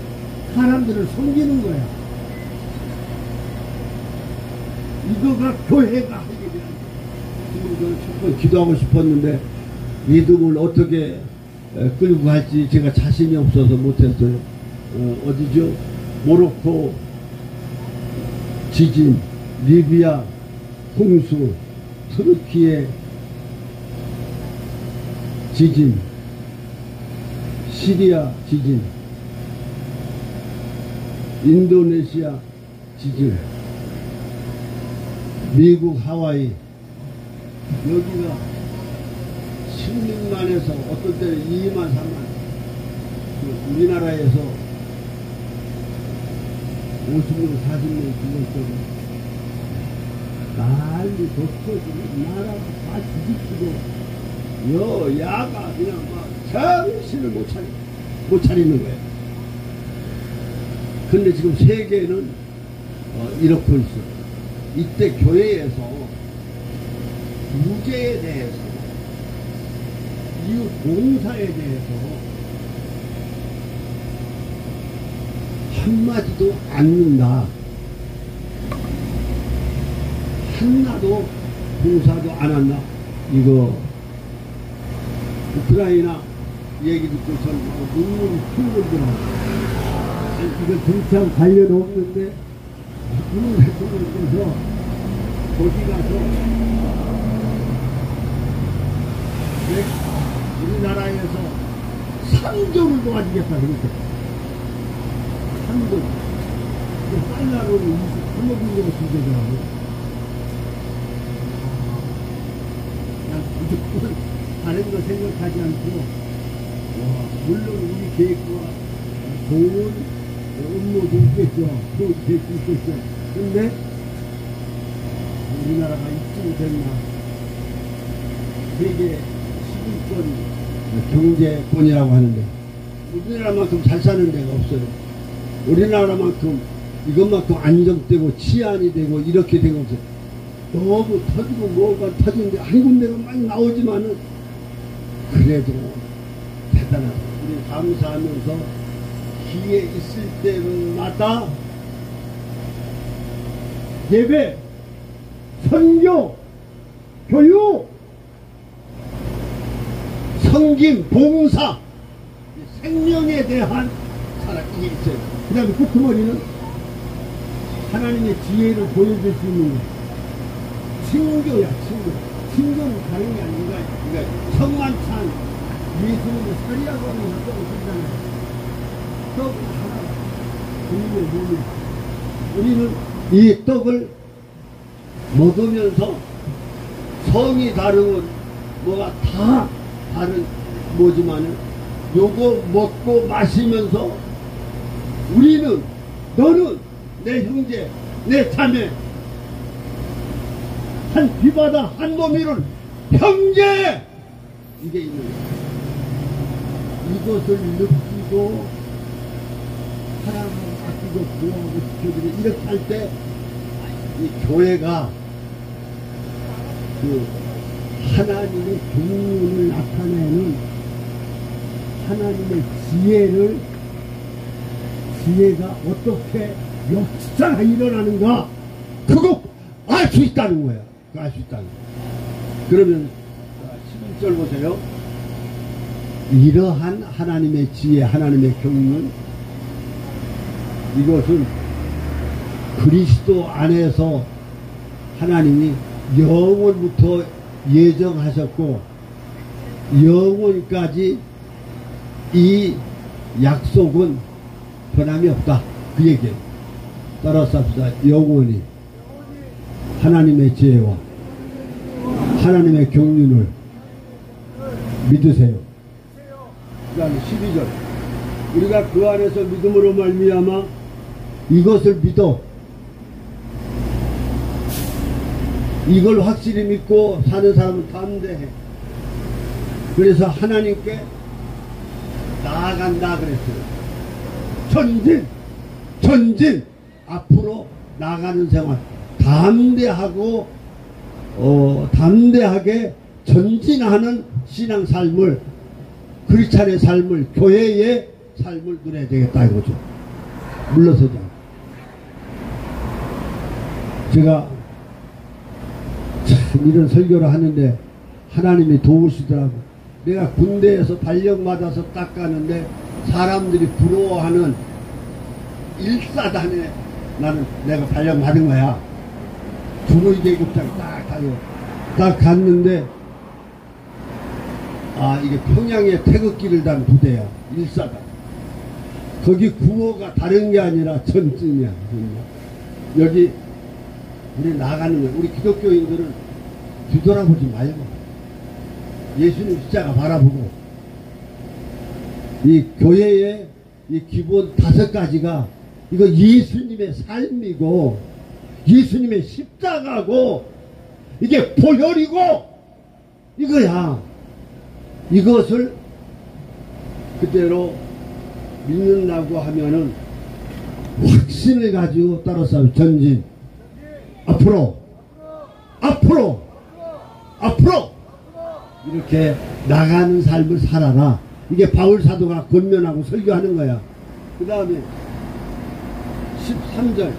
사람들을 섬기는 거야. 이거가 교회가 하게 되는 거야. 지금 저는 첫번 기도하고 싶었는데 믿음을 어떻게 끌고 갈지 제가 자신이 없어서 못했어요. 어디죠? 모로코 지진, 리비아 홍수, 터키의 지진, 시리아 지진, 인도네시아 지진, 미국 하와이 여기가 16만에서 어떤 때는 2만 3만 우리나라에서 50명 40명 죽었거든. 난리 덮쳐지고 나라가 다 뒤집히고 야가 그냥 막 정신을 못 차리는 거예요. 근데 지금 세계는 이렇게 있어. 이때 교회에서 무죄에 대해서 이웃 봉사에 대해서 한마디도 않는다. 하나도 봉사도 안 한다. 이거 우크라이나 얘기 듣고선 눈물이 훌훌 들어. 이거 정치하고 관련 없는데 문을 해서 거기 가서 우리나라에서 상종을 도와주겠다 그랬어. 상종. 달러로 23억 정도 주제더라고. 무조건 다른 거 생각하지 않고, 물론 우리 계획과 좋은 업무도 있겠죠. 또 계획도 있겠죠. 근데 우리나라가 입증됐나? 세계 11권 경제권이라고 하는데 우리나라만큼 잘 사는 데가 없어요. 우리나라만큼 이것만큼 안정되고 치안이 되고 이렇게 되고 없어요. 너무 터지고 뭐가 터지는데 한 군데는 막 나오지만은 그래도 대단하다. 우리 감사하면서 기회 있을 때마다 예배, 선교, 교육, 성김, 봉사, 생명에 대한 사랑 이게 있어요. 그 다음에 끝머리는 하나님의 지혜를 보여줄 수 있는 거. 친교야, 친교. 친교는 다른 게 아닌가. 그러니까 성만찬 예수님의 사리하고 하는 떡을 쓰잖아요. 떡을 하나 우리의 몸이. 우리는 이 떡을 먹으면서 성이 다르면 뭐가 다 다른 뭐지만은 요거 먹고 마시면서 우리는 너는 내 형제 내 자매 한 비바다 한 몸 이룬 형제 이게 있는 거예요. 이것을 느끼고 사랑하고 아끼고 구하고 지켜주고 이렇게 할 때 이 교회가 그 하나님의 종륜을 나타내는 하나님의 지혜가 어떻게 역사가 일어나는가 그거 알 수 있다는 거야. 알 수 있다는 거야. 그러면 11절 보세요. 이러한 하나님의 지혜 하나님의 경륜 이것은 그리스도 안에서 하나님이 영원부터 예정하셨고 영원까지 이 약속은 변함이 없다. 그 얘기예요. 따라서 합시다. 영원히 하나님의 지혜와 하나님의 경륜을 믿으세요. 그 다음에 12절 우리가 그 안에서 믿음으로 말미암아 이것을 믿어 이걸 확실히 믿고 사는 사람은 담대해. 그래서 하나님께 나아간다 그랬어요. 전진 앞으로 나가는 생활 담대하고 담대하게 전진하는 신앙 삶을 크리스찬의 삶을 교회의 삶을 누려야 되겠다 이거죠. 물러서자. 제가 참 이런 설교를 하는데 하나님이 도우시더라고. 내가 군대에서 발령받아서 딱 가는데 사람들이 부러워하는 1사단에 나는 내가 발령받은 거야. 두루이 계급장 딱 가요. 딱 갔는데 이게 평양의 태극기를 단 부대야. 1사단. 거기 구호가 다른 게 아니라 전진이야. 여기 우리 나가는 거예요. 우리 기독교인들은 뒤돌아보지 말고 예수님 십자가 바라보고 이 교회의 이 기본 5가지가 이거 예수님의 삶이고 예수님의 십자가고 이게 보혈이고 이거야. 이것을 그대로 믿는다고 하면은 확신을 가지고 따라서 전진 앞으로 이렇게 나가는 삶을 살아라. 이게 바울 사도가 권면하고 설교하는 거야. 그 다음에 13절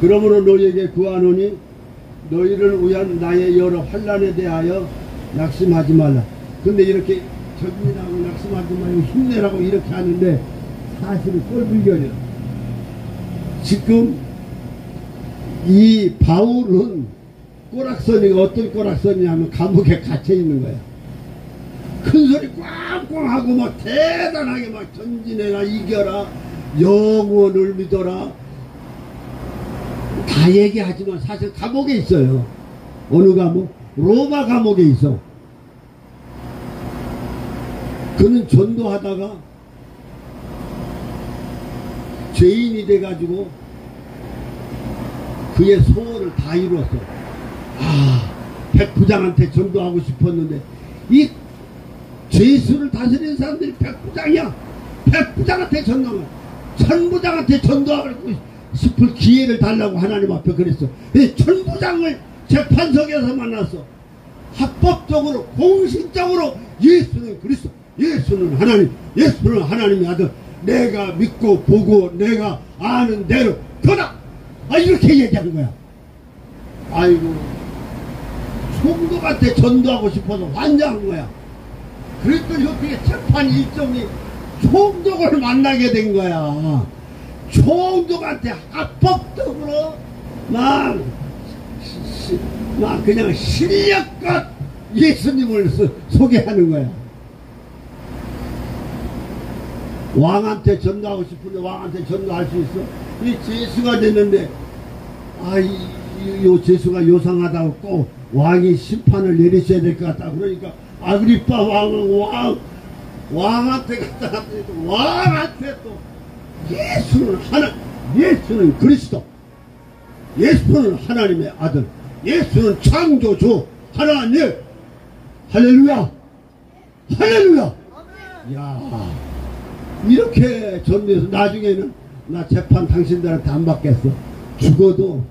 그러므로 너희에게 구하노니 너희를 위한 나의 여러 환난에 대하여 낙심하지 말라. 근데 이렇게 전진하고 낙심하지 말고 힘내라고 이렇게 하는데 사실은 꼴불견이야. 지금 이 바울은 꼬락서니가 어떤 꼬락서니냐면 감옥에 갇혀 있는 거야. 큰 소리 꽝꽝 하고 막 대단하게 막 전진해라, 이겨라, 영원을 믿어라 다 얘기하지만 사실 감옥에 있어요. 어느 감옥? 로마 감옥에 있어. 그는 전도하다가 죄인이 돼가지고 그의 소원을 다 이루었어. 백부장한테 전도하고 싶었는데 이 죄수를 다스리는 사람들이 백부장이야. 백부장한테 전도하면 천부장한테 전도하고 싶을 기회를 달라고 하나님 앞에 그랬어. 천부장을 재판석에서 만났어. 합법적으로 공식적으로 예수는 그리스도, 예수는 하나님, 예수는 하나님의 아들, 내가 믿고 보고 내가 아는 대로 그다 이렇게 얘기하는 거야. 아이고 총독한테 전도하고 싶어서 환장한 거야. 그랬더니 어떻게 재판 일정이 총독을 만나게 된 거야. 총독한테 합법적으로 막 그냥 실력껏 예수님을 소개하는 거야. 왕한테 전도하고 싶은데 왕한테 전도할 수 있어? 이 죄수가 됐는데 요 죄수가 요상하다고 꼭 왕이 심판을 내리셔야 될 것 같다. 그러니까 아그리빠 왕은 왕한테 갖다 놨더니 왕한테 또 예수는 하나님, 예수는 그리스도, 예수는 하나님의 아들, 예수는 창조주 하나님. 할렐루야, 할렐루야. 야, 이렇게 전도해서 나중에는 나 재판 당신들한테 안 받겠어. 죽어도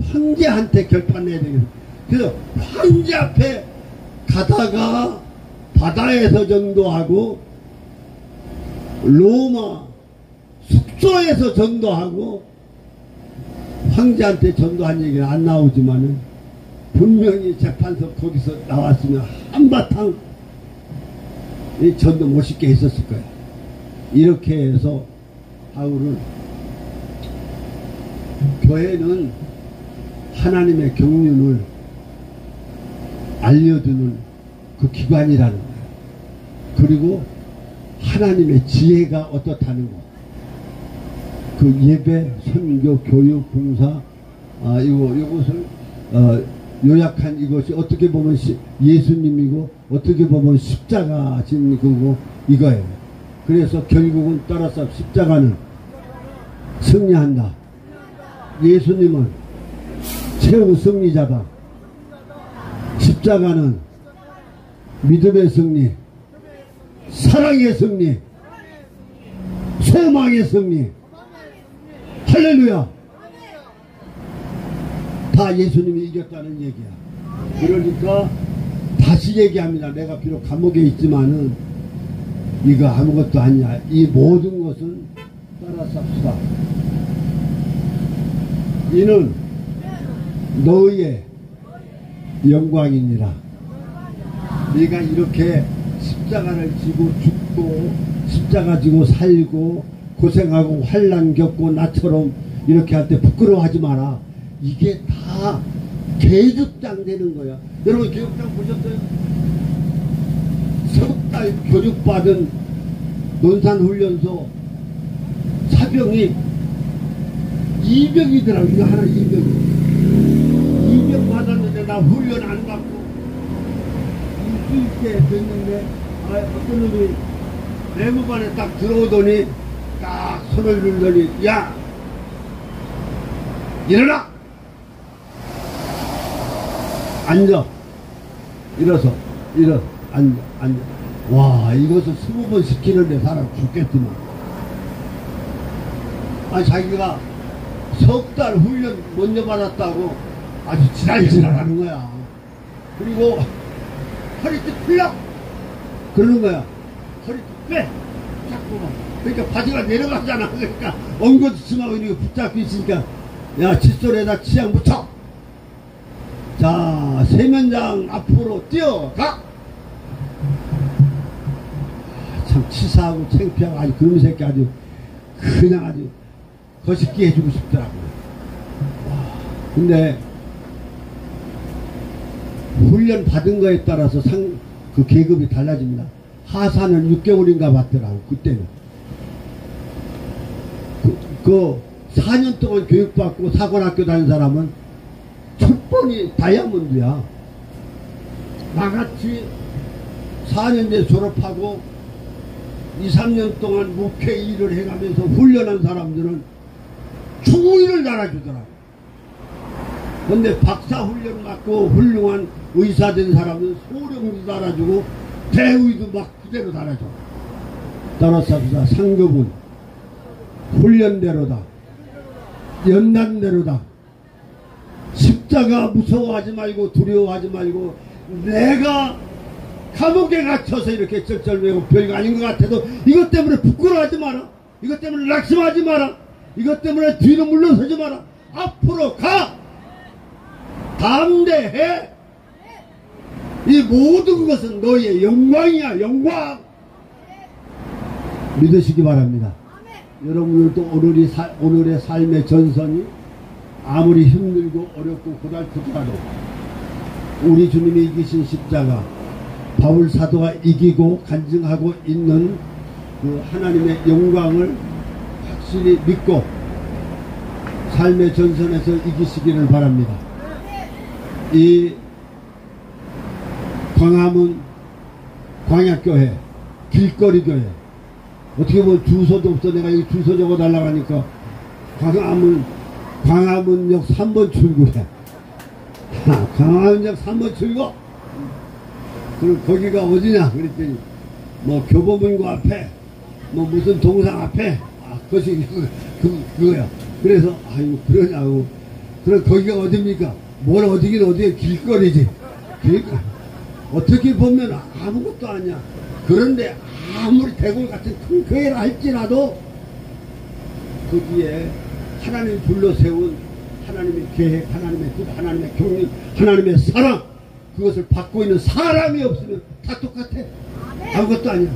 황제한테 결판 내야 되겠어. 그래서 황제 앞에 가다가 바다에서 전도하고 로마 숙소에서 전도하고 황제한테 전도한 얘기는 안 나오지만은 분명히 재판서 거기서 나왔으면 한바탕 이 전도 멋있게 했었을 거야. 이렇게 해서 바울은 교회는 하나님의 경륜을 알려주는 그 기관이라는 거야. 그리고 하나님의 지혜가 어떻다는 거. 그 예배, 선교, 교육, 봉사, 이것을 요약한 이것이 어떻게 보면 예수님이고 어떻게 보면 십자가 진 그거 이거예요. 그래서 결국은 따라서 십자가는 승리한다. 예수님은 최후 승리자다. 십자가는 믿음의 승리, 사랑의 승리, 소망의 승리. 할렐루야. 다 예수님이 이겼다는 얘기야. 그러니까 다시 얘기합니다. 내가 비록 감옥에 있지만은 이거 아무것도 아니야. 이 모든 것은 따라서 합시다. 이는 너희의 영광이니라. 네가 이렇게 십자가를 지고 죽고 십자가 지고 살고 고생하고 환난 겪고 나처럼 이렇게 할 때 부끄러워하지 마라. 이게 다 계급장 되는 거야. 여러분 계급장 보셨어요? 석 달 교육받은 논산훈련소 사병이 2병이더라고. 이거 하나 2병. 나 훈련 안 받고 일수 있게 됐는데 어떤 놈이 내무반에 딱 들어오더니 딱 손을 들더니 야 일어나 앉아 일어서 앉아 와 이것을 20번 시키는데 사람 죽겠지만 자기가 석 달 훈련 먼저 받았다고 아주 지랄지랄하는 거야. 그리고 허리띠 풀려 그러는 거야. 허리띠 빼 자꾸만. 그러니까 바지가 내려가잖아. 그러니까 엉거주춤하고 이렇게 붙잡고 있으니까 야 칫솔에다 치약 묻혀. 자 세면장 앞으로 뛰어가. 참 치사하고 창피하고 아주 그런 새끼 아주 그냥 아주 거시기 해주고 싶더라고요. 근데 훈련 받은 거에 따라서 그 계급이 달라집니다. 하사는 6개월인가 받더라고 그때는. 그 4년 동안 교육받고 사관학교 다닌 사람은 첫 번이 다이아몬드야. 나같이 4년제 졸업하고 2, 3년 동안 목회 일을 해가면서 훈련한 사람들은 충의를 달아주더라고. 근데 박사 훈련 받고 훌륭한 의사 된 사람은 소령도 달아주고 대의도 막 그대로 달아줘. 따라서 합시다. 상급은 훈련대로다. 연단대로다. 십자가 무서워하지 말고 두려워하지 말고 내가 감옥에 갇혀서 이렇게 쩔쩔매고 별거 아닌 것 같아도 이것 때문에 부끄러워하지 마라. 이것 때문에 낙심하지 마라. 이것 때문에 뒤로 물러서지 마라. 앞으로 가. 담대해. 이 모든 것은 너의 영광이야. 영광. 믿으시기 바랍니다. 여러분들도 오늘의 삶의 전선이 아무리 힘들고 어렵고 고달프더라도 우리 주님이 이기신 십자가 바울 사도가 이기고 간증하고 있는 그 하나님의 영광을 확실히 믿고 삶의 전선에서 이기시기를 바랍니다. 이 광화문 광야교회 길거리 교회 어떻게 보면 주소도 없어. 내가 여기 주소 적어 달라고 하니까 광화문역 3번 출구래. 광화문역 3번 출구. 그럼 거기가 어디냐 그랬더니 뭐 교보문고 앞에 뭐 무슨 동상 앞에 그것이 그거야. 그래서 아이고 그러냐고. 그럼 거기가 어딥니까? 뭘 어디긴 어디에 길거리지. 그러니까 어떻게 보면 아무것도 아니야. 그런데 아무리 대골 같은 큰 교회라 할지라도 거기에 하나님이 불러세운 하나님의 계획, 하나님의 뜻, 하나님의 경륜, 하나님의 사랑 그것을 받고 있는 사람이 없으면 다 똑같아. 아무것도 아니야.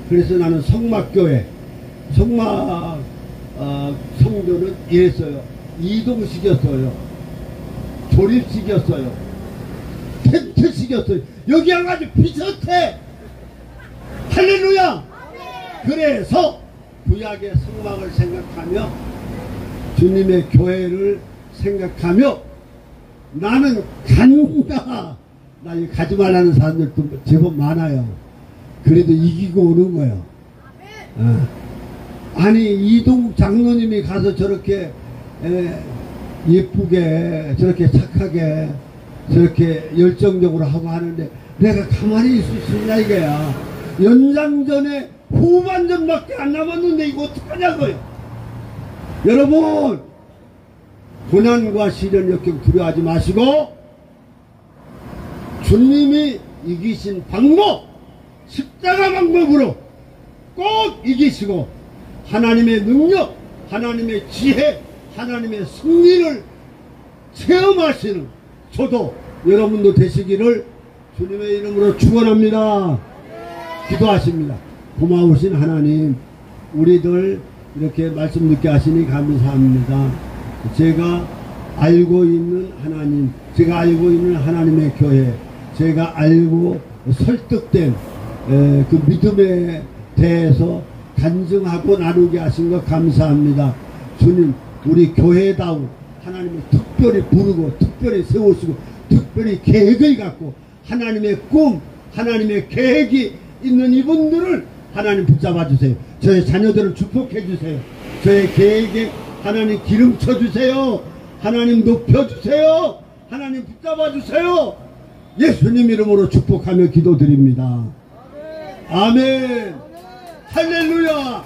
그래서 나는 성막교회 성막 성도는 이랬어요. 이동식이었어요. 조립식이었어요. 텐트식이었어요. 여기 와가지고 비슷해. 할렐루야. 그래서 구약의 성막을 생각하며 주님의 교회를 생각하며 나는 간다. 나 이거 가지 말라는 사람들도 제법 많아요. 그래도 이기고 오는 거예요. 아니 이동 장로님이 가서 저렇게 예쁘게 저렇게 착하게 저렇게 열정적으로 하고 하는데 내가 가만히 있을 수 있냐 이거야. 연장전에 후반전밖에 안 남았는데 이거 어떡하냐고요. 여러분 고난과 시련 역경 두려워하지 마시고 주님이 이기신 방법 십자가 방법으로 꼭 이기시고 하나님의 능력 하나님의 지혜 하나님의 승리를 체험하시는 저도 여러분도 되시기를 주님의 이름으로 축원합니다. 기도하십니다. 고마우신 하나님 우리들 이렇게 말씀 듣게 하시니 감사합니다. 제가 알고 있는 하나님 제가 알고 있는 하나님의 교회 제가 알고 설득된 그 믿음에 대해서 간증하고 나누게 하신 것 감사합니다. 주님 우리 교회다운 하나님을 특별히 부르고 특별히 세우시고 특별히 특별히 계획을 갖고 하나님의 꿈, 하나님의 계획이 있는 이분들을 하나님 붙잡아 주세요. 저의 자녀들을 축복해 주세요. 저의 계획에 하나님 기름 쳐 주세요. 하나님 높여 주세요. 하나님 붙잡아 주세요. 예수님 이름으로 축복하며 기도드립니다. 아멘. 할렐루야.